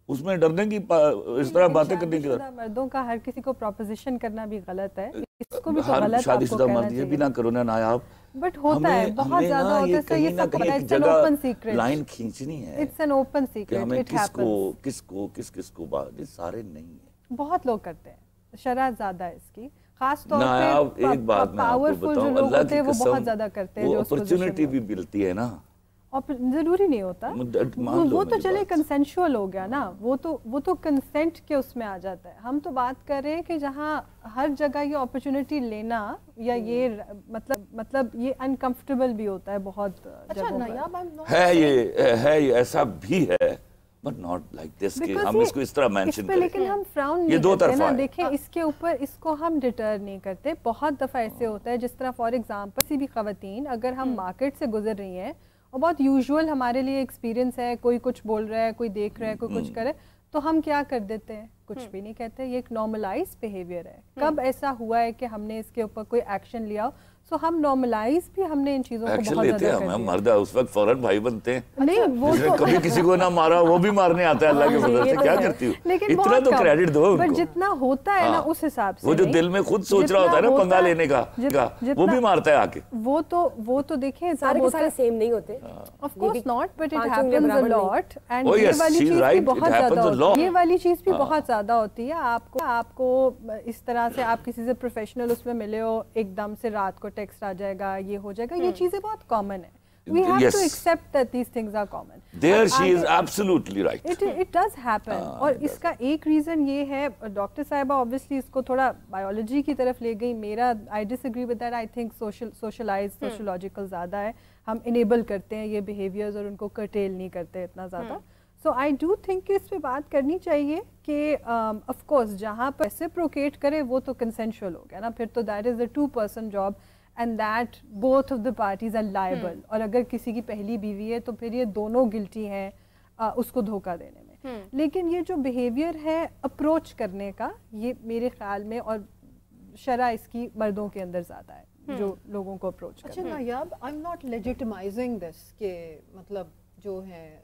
اس میں ڈرنے کی اس طرح باتیں کرنے کی ضرورت. مردوں کا ہر کسی کو پروپوزیشن کرنا بھی غلط ہے, اس کو بھی تو غلط شادی شدہ مرد یہ بھی نہ کرو نا نایاب. بٹ ہوتا ہے بہت زیادہ ہوتا ہے, یہ سب پتہ ہے. It's an open secret. Line کھینچنی ہے. It's an open secret. کہ ہمیں کس کو بات, سارے نہیں ہیں. بہت لوگ کرتے ہیں, شرح زیادہ ہے اس کی. خاص طور پہ ایک بات میں آپ کو بتاؤں, اللہ کی قسم وہ اپرچونٹی بھی ملتی ہے نا, ضروری نہیں ہوتا, وہ تو چلے کنسینشول ہو گیا نا, وہ تو کنسینٹ کے اس میں آ جاتا ہے. ہم تو بات کر رہے ہیں کہ جہاں ہر جگہ یہ اپرچونٹی لینا یا یہ مطلب یہ انکمفرٹیبل بھی ہوتا ہے بہت جگہوں ہے, یہ ایسا بھی ہے but not like this کہ ہم اس کو اس طرح مینشن کریں. لیکن ہم فراؤن نہیں کرتے نا, دیکھیں اس کے اوپر اس کو ہم ڈیٹر نہیں کرتے. بہت دفعہ ایسے ہوتا ہے جس طرح فار ایگزامپل کسی بھی خواتین اگر ہم مارکیٹ سے گزر رہی ہیں اور بہت یوزول ہمارے لیے ایکسپیرینس ہے, کوئی کچھ بول رہا ہے, کوئی دیکھ رہا ہے, کوئی کچھ کرے, تو ہم کیا کر دیتے ہیں, کچھ بھی نہیں کہتے. یہ ایک نارملائز بیہیویئر ہے. کب ایسا ہوا ہے کہ ہم نے اس کے اوپر کوئی ایکشن لیا ہو؟ سو ہم نارملائز بھی ہم نے ان چیزوں کو بہت زیادہ کر دیا. مرد اس وقت فوراً بھائی بنتے ہیں, جس نے کبھی کسی کو نہ مارا وہ بھی مارنے آتا ہے. اللہ کے فضل سے کیا کرتی ہو, اتنا تو کریڈٹ دو ان کو. جتنا ہوتا ہے نا اس حساب سے, وہ جو دل میں خود سوچ رہا ہوتا ہے نا پنگا لینے کا, وہ بھی مارتا ہے آ کے. وہ تو دیکیں سارے سارے سیم نہیں ہوتے, of course not, but it happens a lot. And یہ والی چیز بھی بہت زیادہ ہوتی ہے, یہ والی چیز بھی بہت زیادہ ہوتی ہے. آپ کو اس طرح سے آپ کسی سے پروفیشنل اس میں ملے ہو, ایک دم سے رات کو ٹیکسٹ آ جائے گا, یہ ہو جائے گا, یہ چیزیں بہت کامن ہیں. We have to accept that these things are common. There she is absolutely right. It does happen. اور اس کا ایک ریزن یہ ہے, ڈاکٹر صاحبہ obviously اس کو تھوڑا بایولوجی کی طرف لے گئی. میرا I disagree with that. I think socialized, sociological زیادہ ہے. ہم enable کرتے ہیں یہ behaviors اور ان کو curtail نہیں کرتے اتنا زیادہ. So I do think کہ اس پہ بات کرنی چاہیے کہ of course جہاں پر reciprocate کرے وہ تو consensual ہو گیا نا, پھر تو that is a two-person job. And that both of the parties are liable. اور اگر کسی کی پہلی بیوی ہے تو پھر یہ دونوں گلٹی ہیں اس کو دھوکہ دینے میں. لیکن یہ جو بیہیویئر ہے اپروچ کرنے کا, یہ میرے خیال میں, اور شرع اس کی مردوں کے اندر زیادہ ہے جو لوگوں کو اپروچ کرتے ہیں. اچھا نایاب, آئی ایم ناٹ لیجیٹمائزنگ دس کہ مطلب جو ہے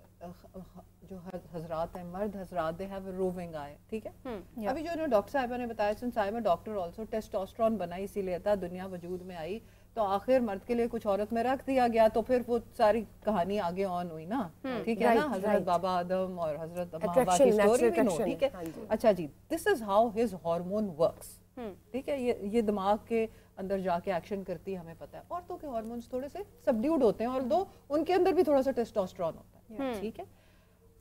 جو حضرات ہیں, مرد حضرات, دے ہیو اے روونگ آئی, ٹھیک ہے. ابھی جو ڈاکٹر صاحبہ نے بتایا, since I am a doctor also, testosterone بنا اسی لیے تھا, دنیا وجود میں آئی تو آخر مرد کے لیے کچھ عورت میں رکھ دیا گیا, تو پھر وہ ساری کہانی آگے آن ہوئی نا, ٹھیک ہے نا, حضرت بابا آدم اور حضرت محوا کی اسٹوری بھی نو, ٹھیک ہے. اچھا جی, this is how his hormone works, ٹھیک ہے. یہ دماغ کے اندر جا کے ایکشن کرتی ہے, ہمیں پتا ہے. عورتوں کے ہارمونس تھوڑے سے سبڈیوڈ ہوتے ہیں, اور دو ان کے اندر بھی تھوڑا سا ٹیسٹوسٹرون ہوتا ہے, ٹھیک ہے.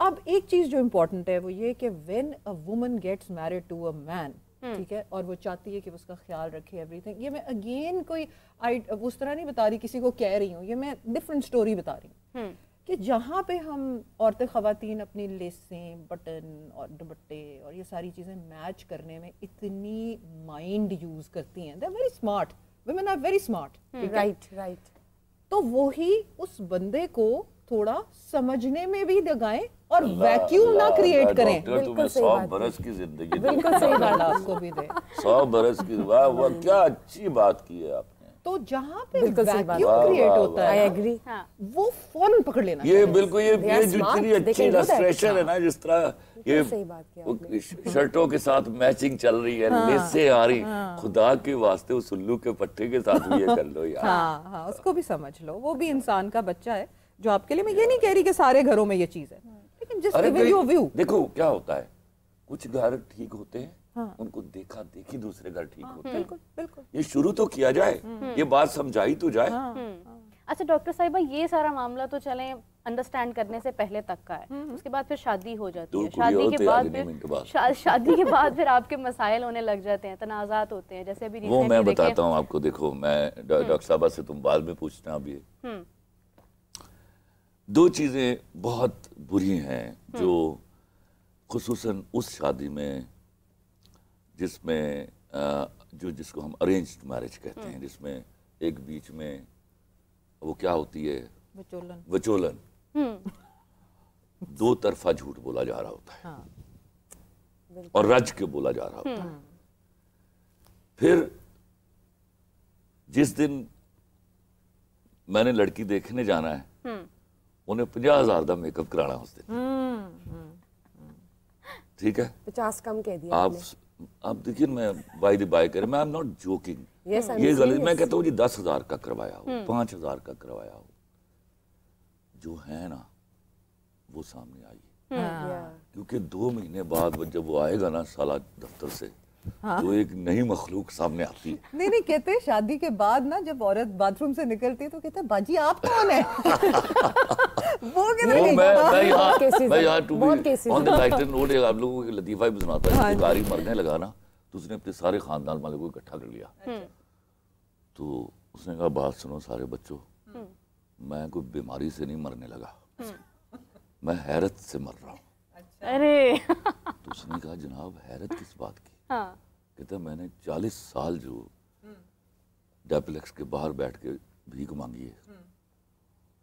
اب ایک چیز جو امپورٹنٹ ہے وہ یہ کہ when a woman gets married to a man, ٹھیک ہے, اور وہ چاہتی ہے کہ اس کا خیال رکھے ایوری تھنگ. یہ میں اگین کوئی اس طرح نہیں بتا رہی, کسی کو کہہ رہی ہوں, یہ میں ڈفرینٹ اسٹوری بتا رہی ہوں کہ جہاں پہ ہم عورتیں خواتین اپنی لیسیں, بٹن اور دوپٹے اور یہ ساری چیزیں میچ کرنے میں اتنی مائنڈ یوز کرتی ہیں. They are very smart, women are very smart, right right. تو وہی اس بندے کو تھوڑا سمجھنے میں بھی لگائیں اور ویکیوم نہ کریٹ کریں. بالکل 100 برس کی زندگی, بالکل صحیح بات آپ کو بھی دے, 100 برس کی, واہ واہ کیا اچھی بات کی ہے آپ نے. تو جہاں پہ ویکیوم کریٹ ہوتا ہے وہ فوراً پکڑ لینا. یہ بالکل یہ جو اتنی اچھی السٹریشن ہے نا, جس طرح یہ شرٹوں کے ساتھ میچنگ چل رہی ہے, لیسیں آ رہی, خدا کے واسطے اس الو کے پٹھے کے ساتھ بھی یہ کر لو یار. ہاں اس کو بھی سمجھ لو, وہ بھی انسان کا بچہ ہے جو آپ کے لیے. میں یہ نہیں کہہ رہی کہ سارے گھروں میں یہ چیز ہے, لیکن جس ویو دیکھو کیا ہوتا ہے, کچھ گھر ٹھیک ہوتے ہیں, ان کو دیکھا دیکھی دوسرے گھر ٹھیک ہوتے ہیں. بالکل یہ شروع تو کیا جائے, یہ بات سمجھائی تو جائے. اچھا ڈاکٹر صاحبہ, یہ سارا معاملہ تو چلیں انڈرسٹینڈ کرنے سے پہلے تک کا ہے, اس کے بعد پھر شادی ہو جاتی ہے, شادی کے بعد پھر آپ کے مسائل ہونے لگ جاتے ہیں, تنازعات ہوتے ہیں, جیسے ابھی وہ میں بتاتا ہوں آپ کو. دیکھو میں ڈاکٹر صاحبہ سے تم بعد میں پوچھنا, ابھی دو چیزیں بہت بری ہیں جو خصوصاً اس شادی میں جس میں جس کو ہم ارینجڈ میرج کہتے ہیں, جس میں ایک بیچ میں وہ کیا ہوتی ہے, وچولن, دو طرفہ جھوٹ بولا جا رہا ہوتا ہے اور رج کے بولا جا رہا ہوتا ہے. پھر جس دن میں نے لڑکی دیکھنے جانا ہے, انہیں 50,000 دا میک اپ کرانا اس دن, ٹھیک ہے, 50 کم کہہ دیا آپ دیکھیں, میں بائی دی بائی کریں, میں I'm not joking, یہ غلط, میں کہتا ہوں جی 10,000 کا کروایا ہو, 5,000 کا کروایا ہو, جو ہے نا وہ سامنے آئی. کیونکہ 2 مہینے بعد جب وہ آئے گا نا سالہ دفتر سے, تو ایک نئی مخلوق سامنے آتی ہے. نہیں کہتے شادی کے بعد نا جب عورت باتھ روم سے نکلتی ہے تو کہتے ہیں باجی آپ کون ہیں؟ میں یہاں to be on the lighter note آپ لوگوں کو لطیفہ بھی سناتا ہے. گاری مرنے لگا نا تو اس نے اپنے سارے خاندان والے کو اکٹھا کر لیا. تو اس نے کہا بات سنو سارے بچوں, میں کوئی بیماری سے نہیں مرنے لگا, میں حیرت سے مر رہا ہوں. تو اس نے کہا جناب حیرت کس بات کی؟ کہتا میں نے 40 سال جو ڈیپلیکس کے باہر بیٹھ کے بھیک مانگی ہے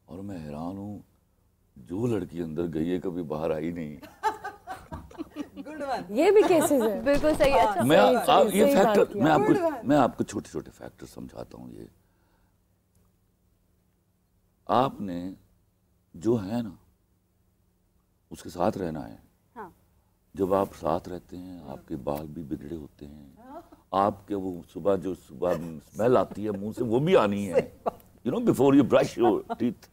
اور میں حیران ہوں جو لڑکی اندر گئی ہے کبھی باہر آئی نہیں. یہ بھی کیسز ہے. بالکل صحیح ہے. میں آپ کو چھوٹے چھوٹے فیکٹر سمجھاتا ہوں. یہ آپ نے جو ہے نا اس کے ساتھ رہنا ہے. جب آپ ساتھ رہتے ہیں آپ کے بال بھی بگڑے ہوتے ہیں, آپ کے وہ صبح اسمیل آتی ہے منہ سے وہ بھی آنی ہے, you know before you brush your teeth.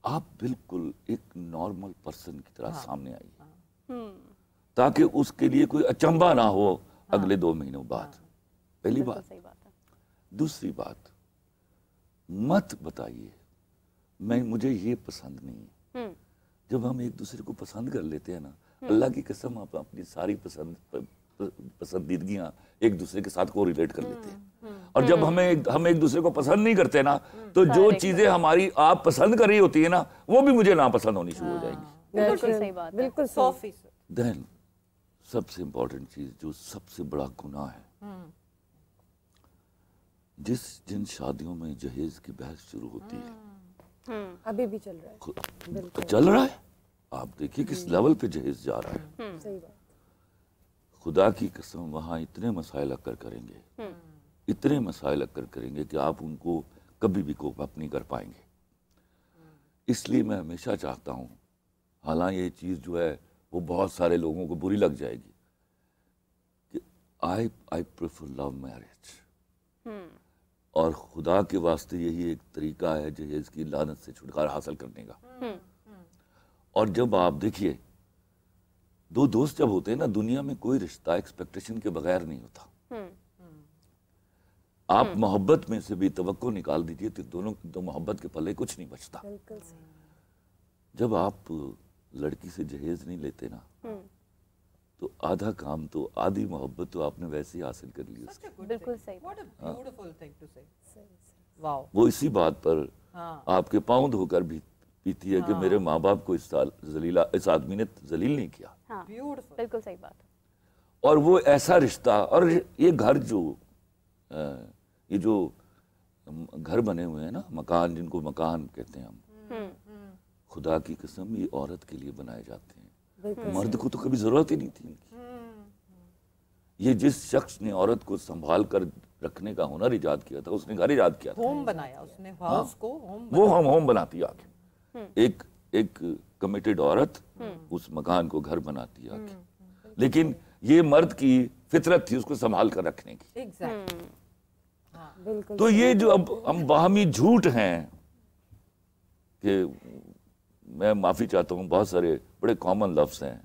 آپ بالکل ایک نارمل پرسن کی طرح سامنے آئیے تاکہ اس کے لیے کوئی اچنبھا نہ ہو اگلے 2 مہینوں بعد. پہلی بات. دوسری بات, مت بتائیے مجھے یہ پسند نہیں ہے. جب ہم ایک دوسرے کو پسند کر لیتے ہیں نا, اللہ کی قسم آپ اپنی ساری پسندیدگیاں ایک دوسرے کے ساتھ کو ریلیٹ کر لیتے ہیں. اور جب ہم ایک دوسرے کو پسند نہیں کرتے نا تو جو چیزیں ہماری آپ پسند کر رہی ہوتی ہے نا وہ بھی مجھے ناپسند ہونی شروع ہو جائیں گی. بالکل 100%. دین سب سے امپورٹنٹ چیز جو سب سے بڑا گناہ ہے, جن شادیوں میں جہیز کی بحث شروع ہوتی ہے, ابھی بھی چل رہا ہے. چل رہا ہے. آپ دیکھیے کس لیول پہ جہیز جا رہا ہے. خدا کی قسم وہاں اتنے مسائل اکر کریں گے, اتنے مسائل اکر کریں گے کہ آپ ان کو کبھی بھی کوپ اپ نہیں کر پائیں گے. اس لیے میں ہمیشہ چاہتا ہوں, حالانکہ یہ چیز جو ہے وہ بہت سارے لوگوں کو بری لگ جائے گی, کہ I prefer love marriage. اور خدا کے واسطے یہی ایک طریقہ ہے جہیز کی لعنت سے چھٹکارا حاصل کرنے کا. اور جب آپ دیکھیے 2 دوست جب ہوتے ہیں نا, دنیا میں کوئی رشتہ ایکسپیکٹیشن کے بغیر نہیں ہوتا. آپ محبت میں سے بھی توقع نکال دیجئے تو محبت کے پلے کچھ نہیں بچتا. جب آپ لڑکی سے جہیز نہیں لیتے نا تو آدھا کام تو آدھی محبت تو آپ نے ویسے ہی حاصل کر لی. بالکل صحیح. وہ اسی بات پر آپ کے پاؤں دھو کر بھی پیتی ہے کہ میرے ماں باپ کو اس آدمی نے ذلیل نہیں کیا. بالکل صحیح بات. اور وہ ایسا رشتہ, اور یہ گھر یہ جو گھر بنے ہوئے ہیں نا, مکان جن کو مکان کہتے ہیں ہم, خدا کی قسم یہ عورت کے لیے بنائے جاتے ہیں. مرد کو تو کبھی ضرورت ہی نہیں تھی ان کی. یہ جس شخص نے عورت کو سنبھال کر رکھنے کا ہنر ایجاد کیا تھا اس نے گھر ایجاد کیا تھا. ہوم بنایا اس نے, ہاؤس کو وہ ہوم بناتی آگے. ایک کمیٹڈ عورت اس مکان کو گھر بناتی آگے. لیکن یہ مرد کی فطرت تھی اس کو سنبھال کر رکھنے کی. تو یہ جو اب ہم باہمی جھوٹ ہیں, کہ میں معافی چاہتا ہوں, بہت سارے بڑے کامن لفظ ہیں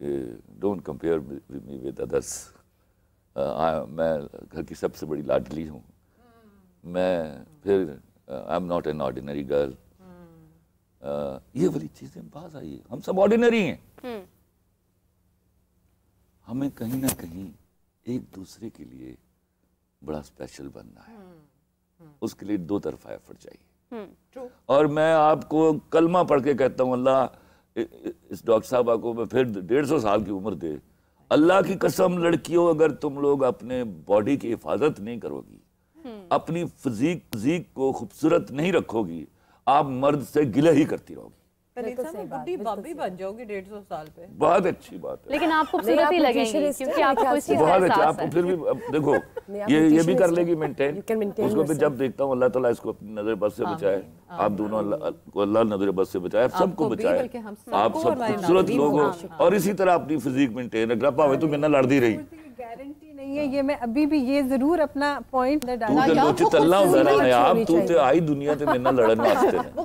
کہ don't compare me with others. میں گھر کی سب سے بڑی لاڈلی ہوں, میں پھر I am not an ordinary girl. یہ والی چیزیں باز آئی. ہم سب آرڈینری ہیں. ہمیں کہیں نہ کہیں ایک دوسرے کے لیے بڑا اسپیشل بننا ہے. اس کے لیے 2 طرفہ ایفرٹ چاہیے. اور میں آپ کو کلمہ پڑھ کے کہتا ہوں, اللہ اس ڈاکٹر صاحبہ کو میں پھر 150 سال کی عمر دے. اللہ کی قسم لڑکیوں, اگر تم لوگ اپنے باڈی کی حفاظت نہیں کرو گی, اپنی فزیک کو خوبصورت نہیں رکھو گی, آپ مرد سے گلہ ہی کرتی رہو گی. بڑی بابی بن جاؤ گی 150 سال پہ. بہت اچھی بات ہے. لیکن آپ خوبصورت ہی لگیں گی کیونکہ آپ کو اس چیز کا احساس ہے. آپ کو پھر بھی دیکھو یہ بھی کر لے گی مینٹین. اس کو پھر جب دیکھتا ہوں اللہ تعالیٰ اس کو اپنی نظر بد سے بچائے, آپ دونوں اللہ نظر بد سے بچائے, سب کو بچائے, آپ سب خوبصورت لوگ ہو اور اسی طرح اپنی فزیک مینٹین رکھ. رپا ہوئے تو میں نہ لڑتی رہی. گارنٹی نہیں ہے یہ, میں ابھی بھی یہ ضرور اپنا پوائنٹ ڈالا. تو اللہ ہوتا ہے آپ تو آئی دنیا تے میں نہ لڑن واسطے. وہ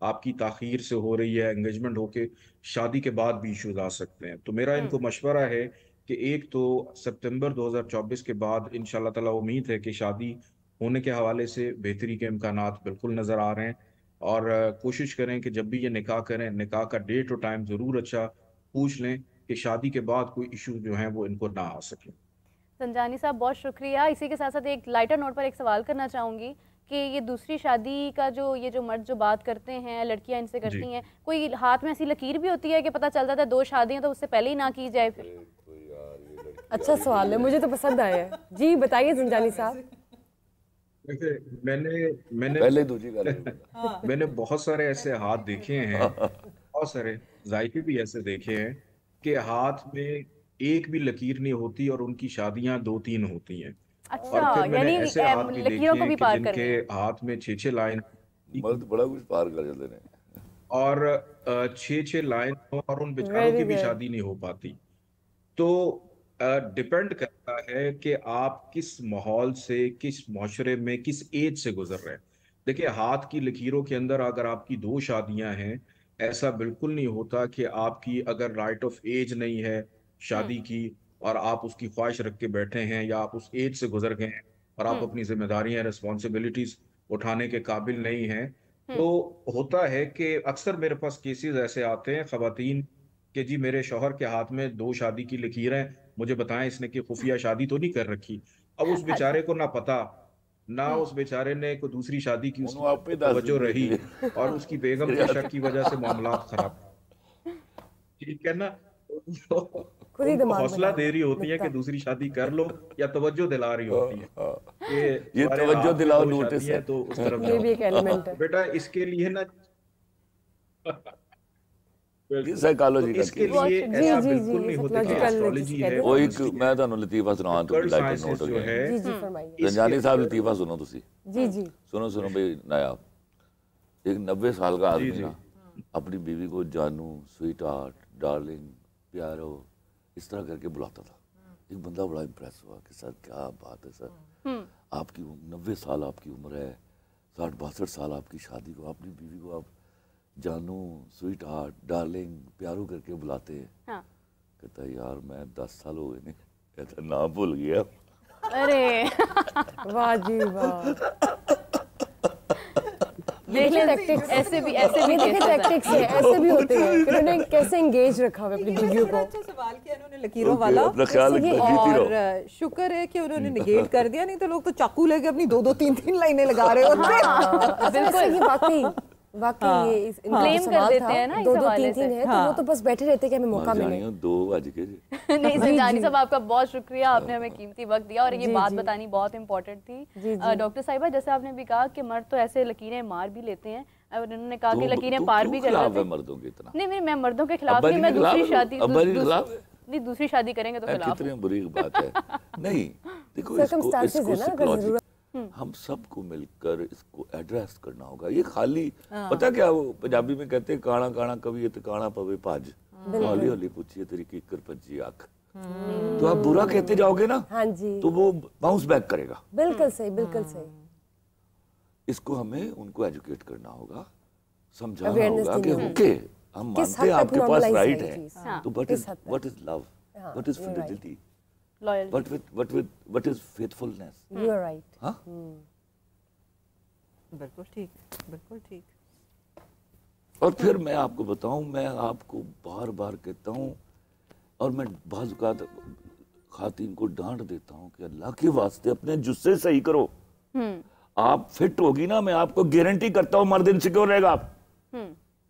آپ کی تاخیر سے ہو رہی ہے، انگیجمنٹ ہو کے شادی کے بعد بھی ایشوز آ سکتے ہیں. تو میرا ان کو مشورہ ہے کہ ایک تو سپتمبر 2024 کے بعد انشاءاللہ تعالیٰ امید ہے کہ شادی ہونے کے حوالے سے بہتری کے امکانات بالکل نظر آ رہے ہیں، اور کوشش کریں کہ جب بھی یہ نکاح کریں، نکاح کا ڈیٹ اور ٹائم ضرور اچھا پوچھ لیں کہ شادی کے بعد کوئی ایشو جو ہیں وہ ان کو نہ آ سکیں. سنجانی صاحب بہت شکریہ. اسی کے ساتھ ساتھ ایک لائٹر نوٹ پر ایک سوال کرنا چاہوں گی کہ یہ دوسری شادی کا یہ جو مرد جو بات کرتے ہیں، لڑکیاں ان سے کرتی ہیں، کوئی ہاتھ میں ایسی لکیر بھی ہوتی ہے کہ پتہ چلتا ہے 2 شادیاں تو اس سے پہلے ہی نہ کی جائے؟ پھر اچھا سوال ہے، مجھے تو پسند آیا ہے. جی بتائیے سنجانی صاحب. میں نے بہت سارے ایسے ہاتھ دیکھے ہیں، بہت سارے ذائقے بھی ایسے دیکھے ہیں کہ ہاتھ میں ایک بھی لکیر نہیں ہوتی اور ان کی شادیاں 2-3 ہوتی ہیں. اور پھر میں نے ایسے ہاتھ بھی دیکھے ہیں کہ جن کے ہاتھ میں 6 لائن، مرد بڑا کچھ پار کر جاتے ہیں، اور 6 لائن اور ان بیچاروں کی بھی شادی نہیں ہو پاتی. تو ڈیپینڈ کرتا ہے کہ آپ کس ماحول سے، کس معاشرے میں، کس ایج سے گزر رہے ہیں. دیکھیں ہاتھ کی لکیروں کے اندر اگر آپ کی 2 شادیاں ہیں، ایسا بالکل نہیں ہوتا کہ آپ کی اگر رائٹ آف ایج نہیں ہے شادی کی اور آپ اس کی خواہش رکھ کے بیٹھے ہیں، یا آپ اس ایج سے گزر گئے ہیں اور آپ اپنی ذمہ داریاں، ریسپانسبلٹیز اٹھانے کے قابل نہیں ہیں. تو ہوتا ہے کہ اکثر میرے پاس کیسز ایسے آتے ہیں خواتین کہ جی میرے شوہر کے ہاتھ میں 2 شادی کی لکیریں، مجھے بتائیں اس نے کہ خفیہ شادی تو نہیں کر رکھی. اب اس بیچارے کو نہ پتا، نہ اس بیچارے نے کوئی دوسری شادی کی اس کی توجہ رہی، اور اس کی بیگم کے شک کی وجہ سے معاملات خراب. ٹھیک ہے نا، حوصلہ دے رہی ہوتی ہے کہ دوسری شادی کر لو، یا توجہ دلا رہی ہوتی ہے یہ توجہ دلاؤ نوٹس ہے تو اس طرف بیٹا اس کے لیے نا سائیکالوجی اس کے لیے ایسا بالکل نہیں ہوتا کہ ایسٹرالوجی ہے. وہ ایک میں تانوں لطیفہ سناواں تو لائٹ نوٹ ہو گیا. جی جی فرمائیے. رنجانی صاحب لطیفہ سنو تسی. جی جی سنو بھائی نایاب. ایک 90 سال کا آدمی نا اپنی بیوی کو جانو، سویٹ ہارٹ، ڈارلنگ، پیارو اس طرح کر کے بلاتا تھا. ایک بندہ بڑا امپریس ہوا کہ سر کیا بات ہے سر، آپ کی 90 سال آپ کی عمر ہے، 60-62 سال آپ کی شادی کو اپنی بیوی کو آپ جانو، سویٹ ہارٹ، ڈارلنگ، پیارو کر کے بلاتے ہیں. کہتا ہے یار میں 10 سال ہو گئے نہیں، کہتا نام بھول گیا. ارے واہ جی واہ. ایسے بھی ٹیکٹکس ہیں، ایسے بھی ہوتے ہیں کہ انہوں نے کیسے انگیج رکھا ہوا اپنی بیویوں کو. اچھا سوال کیا انہوں نے لکیروں والا، اور شکر ہے کہ انہوں نے نگیٹ کر دیا، نہیں تو لوگ تو چاقو لے کے اپنی 2-3 لائنیں لگا رہے ہوتے ہیں. بالکل واقعی یہ کلیم کر دیتے ہیں نا اس حوالے سے. ہے تو وہ تو بس بیٹھے رہتے کہ ہمیں موقع ملے. 2 بج کے نہیں سنجانی صاحب آپ کا بہت شکریہ، آپ نے ہمیں قیمتی وقت دیا، اور یہ بات بتانی بہت امپورٹنٹ تھی. ڈاکٹر صاحبہ جیسے آپ نے بھی کہا کہ مرد تو ایسے لکیریں مار بھی لیتے ہیں، اور انہوں نے کہا کہ لکیریں پار بھی کر لیتے ہیں. مردوں کے اتنا نہیں میں مردوں کے خلاف نہیں، میں دوسری شادی کریں گے تو خلاف. کتنی بری بات ہے. نہیں دیکھو ہم سب کو مل کر اس کو ایڈریس کرنا ہوگا. یہ خالی پتہ کیا وہ پنجابی میں کہتے ہیں کانا کانا کبھی ٹکانا پوے پاج، ہولی ہولی پوچھیے تیری کیکر پجی آنکھ. تو آپ برا کہتے جاؤ گے نا تو وہ باؤنس بیک کرے گا. بالکل صحیح بالکل صحیح. اس کو ہمیں ان کو ایجوکیٹ کرنا ہوگا، سمجھانا ہوگا کہ اوکے ہم مانتے ہیں آپ کے پاس رائٹ ہے، تو what is love, what is fidelity, what is faithfulness. You are right. ہاں بالکل ٹھیک بالکل ٹھیک. اور پھر میں آپ کو بتاؤں، میں آپ کو بار بار کہتا ہوں، اور میں بعض اوقات خواتین کو ڈانٹ دیتا ہوں کہ اللہ کے واسطے اپنے جسے صحیح کرو. آپ فٹ ہوگی نا، میں آپ کو گارنٹی کرتا ہوں مرد انسیکیور رہے گا آپ،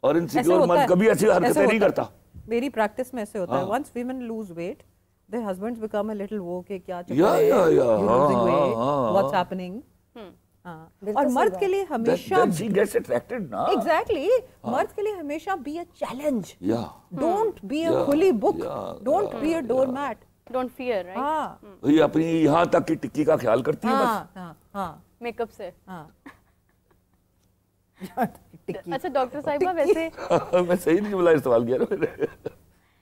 اور انسیکیور مرد کبھی ایسی حرکتیں نہیں کرتا. میری پریکٹس میں ایسے ہوتا ہے، once women lose weight their husbands become a little وہ کہ کیا چل رہا ہے، you're losing weight, what's happening. اور مرد کے لیے ہمیشہ ایگزیکٹلی مرد کے لیے ہمیشہ be a challenge, don't be a fully book, don't be a doormat, don't fear, right. ہاں یہ اپنی یہاں تک کی ٹکی کا خیال کرتی ہیں بس. ہاں میک اپ سے. ہاں اچھا ڈاکٹر صاحبہ ویسے میں صحیح نہیں بولا، استعمال کیا نا.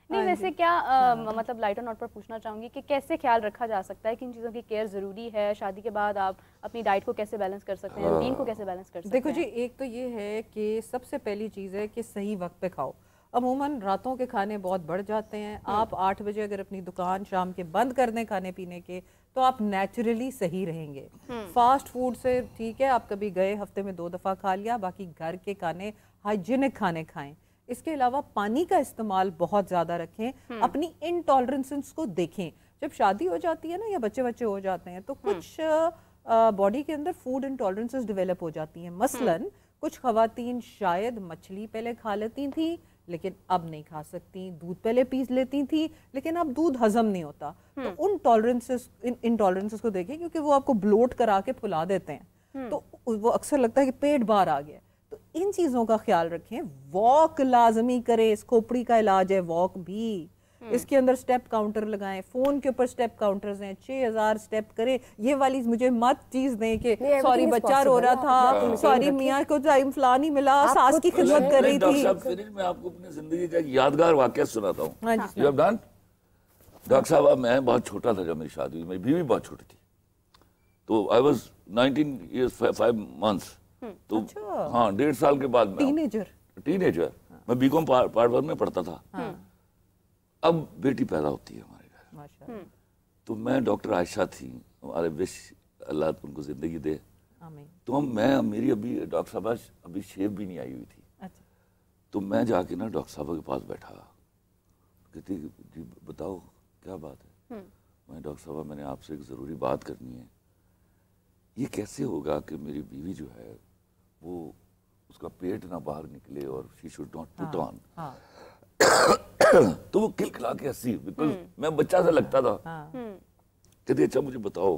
نہیں ویسے کیا مطلب لائٹ اور نوٹ پر پوچھنا چاہوں گی کہ کیسے خیال رکھا جا سکتا ہے، کن چیزوں کی کیئر ضروری ہے، شادی کے بعد آپ اپنی ڈائٹ کو کیسے بیلنس کر سکتے ہیں، روٹین کو کیسے بیلنس کر سکتے ہیں؟ دیکھو جی، ایک تو یہ ہے کہ سب سے پہلی چیز ہے کہ صحیح وقت پہ کھاؤ. عموماً راتوں کے کھانے بہت بڑھ جاتے ہیں. آپ 8 بجے اگر اپنی دکان شام کے بند کر دیں کھانے پینے کے تو آپ نیچرلی صحیح رہیں گے. فاسٹ فوڈ سے ٹھیک ہے آپ کبھی گئے ہفتے میں 2 دفعہ کھا لیا، باقی گھر کے کھانے ہائیجینک کھانے کھائیں. اس کے علاوہ پانی کا استعمال بہت زیادہ رکھیں. اپنی انٹالرنسز کو دیکھیں. جب شادی ہو جاتی ہے نا یا بچے ہو جاتے ہیں تو کچھ باڈی کے اندر فوڈ انٹالرنسز ڈیولپ ہو جاتی ہیں. مثلاً کچھ خواتین شاید مچھلی پہلے کھا لیتی تھیں لیکن اب نہیں کھا سکتی، دودھ پہلے پی لیتی تھی لیکن اب دودھ ہضم نہیں ہوتا. تو ان انٹالرنسز کو دیکھیں کیونکہ وہ آپ کو بلوٹ کرا کے پھلا دیتے ہیں. تو وہ اکثر لگتا ہے کہ پیٹ باہر آ گیا. تو ان چیزوں کا خیال رکھیں. واک لازمی کریں، اس کھوپڑی کا علاج ہے واک بھی. اس کے اندر سٹیپ کاؤنٹر لگائیں. فون کے اوپر سٹیپ کاؤنٹرز ہیں، 6000 سٹیپ کریں. یہ والی مجھے مت چیز دیں کہ سوری بچہ رو رہا تھا، سوری میاں کو ٹائم فلاں نہیں ملا، ساس کی خدمت کر رہی تھی. میں آپ کو اپنی زندگی کا ایک یادگار واقعہ سناتا ہوں. ڈاکٹر صاحب میں بہت چھوٹا تھا جب میری شادی ہوئی، میری بیوی بہت چھوٹی تھی. تو I was 19 years 5 months. تو ہاں 1.5 سال کے بعد میں ٹین ایجر میں بی.کام پارٹ 1 میں پڑھتا تھا. اب بیٹی پیدا ہوتی ہے ہمارے گھر. تو میں ڈاکٹر عائشہ تھی، ہمارے وش اللہ ان کو زندگی دے. تو میری ابھی ڈاکٹر صاحبہ ابھی شیپ بھی نہیں آئی ہوئی تھی. تو میں جا کے نا ڈاکٹر صاحبہ کے پاس بیٹھا. کہتی جی بتاؤ کیا بات ہے؟ میں ڈاکٹر صاحبہ میں نے آپ سے ایک ضروری بات کرنی ہے. یہ کیسے ہوگا کہ میری بیوی جو ہے وہ اس کا پیٹ نہ باہر نکلے اور she should not put on. تو وہ کھلکھلا کے ہنسی، بالکل میں بچہ سا لگتا تھا. کہتی اچھا مجھے بتاؤ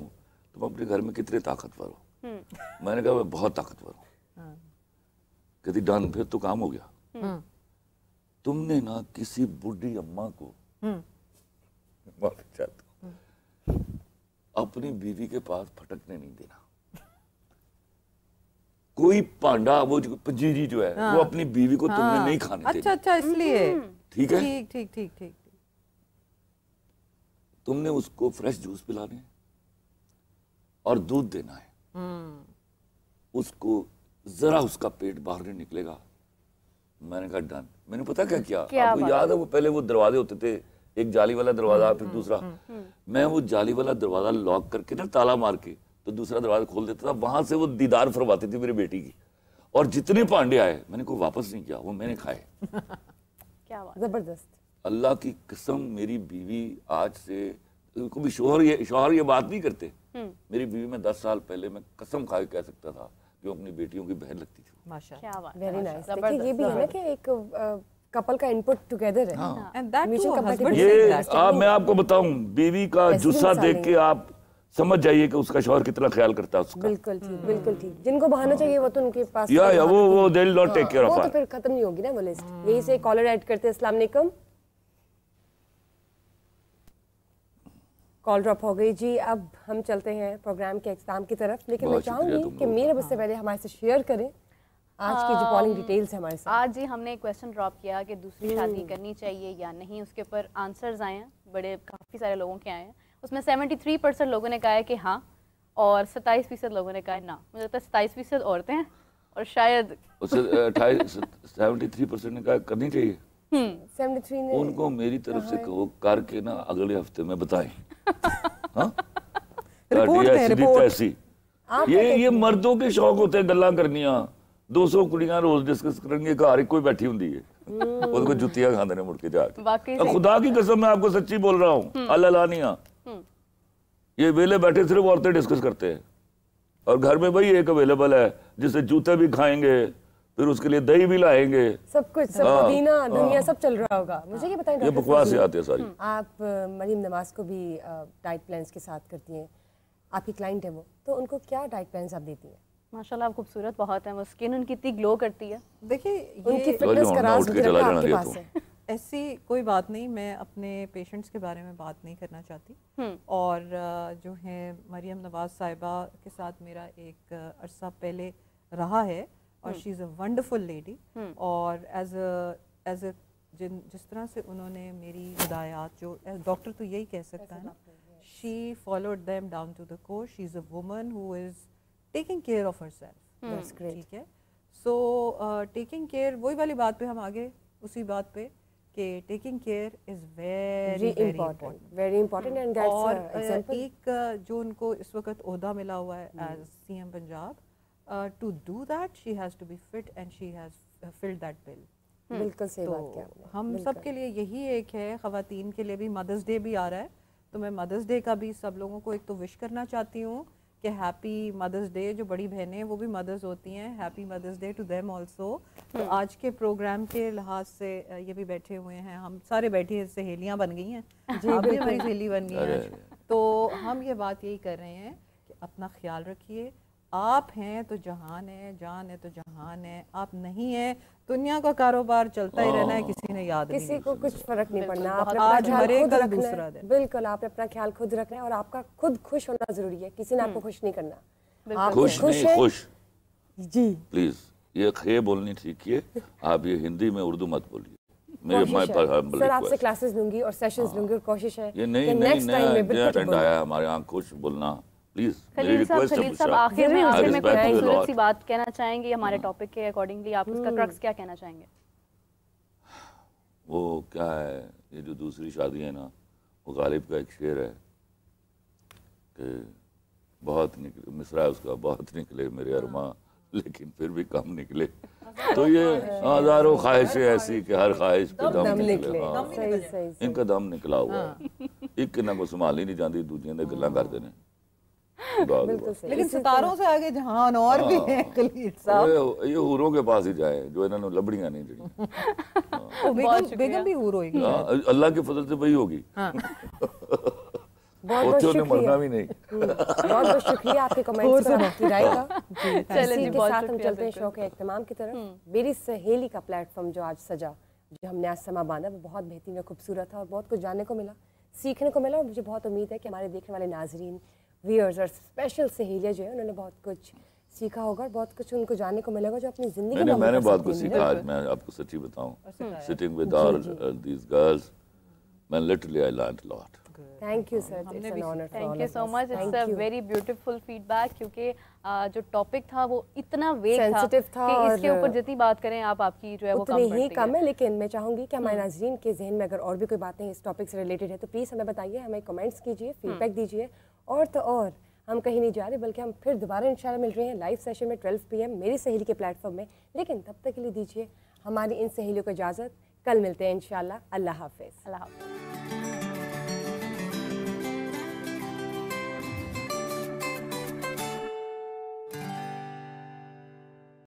تم اپنے گھر میں کتنے طاقتور ہو؟ میں نے کہا میں بہت طاقتور ہوں. کہتی ڈن، پھر تو کام ہو گیا. تم نے نا کسی بڈھی اماں کو اپنی بیوی کے پاس پھٹکنے نہیں دینا. کوئی پانڈا وہ پنجیری جو ہے وہ اپنی بیوی کو تم نے نہیں کھانے دینا. اچھا اس لیے ٹھیک ہے، ٹھیک. تم نے اس کو فریش جوس پلانے اور دودھ دینا ہے. اس کو ذرا اس کا پیٹ باہر نہیں نکلے گا. میں نے کہا ڈن. میں نے پتا کیا آپ کو یاد ہے وہ پہلے وہ دروازے ہوتے تھے، ایک جالی والا دروازہ پھر دوسرا. میں وہ جالی والا دروازہ لاک کر کے نا تالا مار کے تو دوسرا دروازہ کھول دیتا تھا. وہاں سے وہ دیدار فرماتی تھی میری بیٹی کی. اور جتنے پانڈے آئے میں نے کوئی واپس نہیں کیا، وہ میں نے کھائے. زبردست. اللہ کی قسم میری بیوی آج سے کبھی شوہر یہ بات نہیں کرتے. میری بیوی میں 10 سال پہلے میں قسم کھا کے کہہ سکتا تھا کہ وہ اپنی بیٹیوں کی بہن لگتی تھی. Very nice. دیکھیں یہ بھی ہے نا کہ ایک کپل کا انپٹ ٹوگیدر ہے. یہ میں آپ کو بتاؤں بیوی کا جسہ دیکھ کے آپ سمجھ جائیے کہ اس کا شوہر کتنا خیال کرتا ہے اس کا. بالکل ٹھیک. جن کو بہانا چاہیے وہ تو ان کے پاس وہ they will not take care of وہ تو پھر ختم نہیں ہوگی نا وہ لسٹ. یہی سے کالر ایڈ کرتے ہیں. السلام علیکم. کال ڈراپ ہو گئی جی. اب ہم چلتے ہیں پروگرام کے اختتام کی طرف، لیکن میں چاہوں گی کہ میرے بس سے پہلے ہمارے سے شیئر کریں آج کی جو کالنگ ڈیٹیلز ہیں ہمارے ساتھ. آج جی ہم نے ایک کویسچن ڈراپ کیا کہ دوسری شادی کرنی چاہیے یا نہیں. اس کے اوپر آنسرز آئے ہیں، بڑے کافی سارے لوگوں کے آئے ہیں. اس میں 73% لوگوں نے کہا ہے کہ ہاں اور 27% لوگوں نے کہا ہے نہ. مجھے لگتا ہے 27% عورتیں ہیں اور شاید 73% نے کہا کرنی چاہیے. 73 نے ان کو میری طرف سے کہو کر کے نا اگلے ہفتے میں بتائیں. یہ مردوں کے شوق ہوتے ہیں گلاں کرنیاں. 200 کڑیاں روز ڈسکس کریں گے، گھر کوئی بیٹھی ہوں اس کو جتیاں کھاندے نے مڑ کے جا کے. خدا کی قسم میں آپ کو سچی بول رہا ہوں، اللہ لانیاں یہ ویلے بیٹھے صرف عورتیں ڈسکس کرتے ہیں اور گھر میں وہی ایک اویلیبل ہے جس سے جوتے بھی کھائیں گے پھر اس کے لیے دہی بھی لائیں گے، سب کچھ، سب پودینہ دھنیا سب چل رہا ہوگا. مجھے یہ بتائیں یہ بکواس سے آتے ہیں ساری. آپ مریم نواز کو بھی ڈائٹ پلانس کے ساتھ کرتی ہیں، آپ کی کلائنٹ ہے وہ، تو ان کو کیا ڈائٹ پلانس آپ دیتی ہیں؟ ماشاءاللہ آپ خوبصورت بہت ہیں، وہ اسکن ان کی اتنی گلو کرتی ہے. دیکھیے ان کی فٹنس کا راز مجھے لگتا ہے آپ کے پاس ہے. ایسی کوئی بات نہیں، میں اپنے پیشنٹس کے بارے میں بات نہیں کرنا چاہتی. اور جو ہیں مریم نواز صاحبہ کے ساتھ میرا ایک عرصہ پہلے رہا ہے اور شی از اے ونڈرفل لیڈی. اور ایز اے جس طرح سے انہوں نے میری ہدایات، جو ڈاکٹر تو یہی کہہ سکتا ہے نا، she followed them down to the core. She is a woman who is taking care of herself. ٹھیک ہے. سو ٹیکنگ کیئر، وہی والی بات پہ ہم آگے اسی بات پہ کہ taking care is very very important. اور ایک جو ان کو اس وقت عہدہ ملا ہوا ہے as C M Punjab, to do that she has to be fit and she has filled that bill. بالکل صحیح بات کیا. ہم سب کے لیے یہی ایک ہے، خواتین کے لیے بھی مدرس ڈے بھی آ رہا ہے، تو میں مدرس ڈے کا بھی سب لوگوں کو ایک تو وش کرنا چاہتی ہوں کہ ہیپی مدرس ڈے. جو بڑی بہنیں وہ بھی مدرس ہوتی ہیں، ہیپی مدرس ڈے ٹو دیم آلسو. تو آج کے پروگرام کے لحاظ سے یہ بھی بیٹھے ہوئے ہیں، ہم سارے بیٹھے ہیں، سہیلیاں بن گئی ہیں، آپ بھی ہماری سہیلی بن گئی ہیں. تو ہم یہ بات یہی کر رہے ہیں کہ اپنا خیال رکھیے. آپ ہیں تو جہان ہے، جان ہے تو جہان ہے. آپ نہیں ہیں، دنیا کا کاروبار چلتا ہی رہنا ہے، کسی نے یاد نہیں، کسی کو کچھ فرق نہیں پڑنا. آج مرے کل دوسرا دن. بالکل، آپ نے اپنا خیال خود رکھنا ہے اور آپ کا خود خوش ہونا ضروری ہے. کسی نے آپ کو خوش نہیں کرنا. آپ خوش نہیں، خوش. جی پلیز یہ خے بولنی ٹھیک ہے، آپ یہ ہندی میں اردو مت بولیے. سر آپ سے کلاسز لوں گی اور سیشنز لوں گی اور کوشش ہے یہ نیا ٹرینڈ آیا ہے ہمارے یہاں خوش بولنا. خلیل صاحب آخر میں کوئی خوبصورت سی بات کہنا چاہیں گے ہمارے ٹاپک کے اکارڈنگلی؟ آپ اس کا کرکس کیا کہنا چاہیں گے؟ وہ کیا ہے، یہ جو دوسری شادی ہے نا، وہ غالب کا ایک شعر ہے کہ بہت نکلے، مصرع ہے اس کا، بہت نکلے میرے ارماں لیکن پھر بھی کم نکلے. تو یہ ہزاروں خواہشیں ایسی کہ ہر خواہش پہ دم نکلے. ان کا دم نکلا ہوا ہے، ایک کے نہ کو سنبھال ہی نہیں جاتی، دوسرے نے گلا کر دینے. لیکن ستاروں سے آگے جہان اور بھی ہیں خلیل صاحب. یہ حوروں کے پاس ہی جائے جو انہوں نے لبڑیاں نہیں جڑی. بیگم بھی حور ہوئی، اللہ کے فضل سے وہی ہوگی. بہت مرنا بھی نہیں. بہت شکریہ آپ کے کمنٹس اور آپ کی رائے کا. اسی کے ساتھ ہم چلتے ہیں شو کے اختتام کی طرف. میری سہیلی کا پلیٹ فارم جو آج سجا، جو ہم نے آج سما باندھا، وہ بہت بہترین اور خوبصورت تھا اور بہت کچھ جاننے کو ملا، سیکھنے کو ملا. اور مجھے بہت امید ہے کہ ہمارے دیکھنے والے ناظرین، ویئرز اور اسپیشل سہیلیاں جو ہیں انہوں نے بہت کچھ سیکھا ہوگا اور بہت کچھ ان کو جاننے کو ملے گا جو اپنی زندگی میں نے بہت کچھ سیکھا. آج میں آپ کو سچی بتاؤں، sitting with all these girls, میں literally I learned a lot. Thank you sir, thank you so much. It's a very beautiful feedback, کیونکہ جو ٹاپک تھا وہ اتنا ویگ تھا کہ اس کے اوپر جتنی بات کریں آپ کی جو ہے وہ اتنی ہی کم ہے. لیکن میں چاہوں گی کہ ہمارے ناظرین کے ذہن میں اگر اور بھی کوئی باتیں اس ٹاپک سے ریلیٹڈ ہے تو پلیز ہمیں بتائیے، ہمیں کمنٹس کیجیے، فیڈ بیک دیجیے. اور تو اور ہم کہیں نہیں جا رہے، بلکہ ہم پھر دوبارہ انشاءاللہ مل رہے ہیں لائیو سیشن میں 12 PM میری سہیلی کے پلیٹ فارم میں. لیکن تب تک کے لیے دیجیے ہماری ان سہیلیوں کو اجازت. کل ملتے ہیں انشاءاللہ. اللہ حافظ. اللہ حافظ.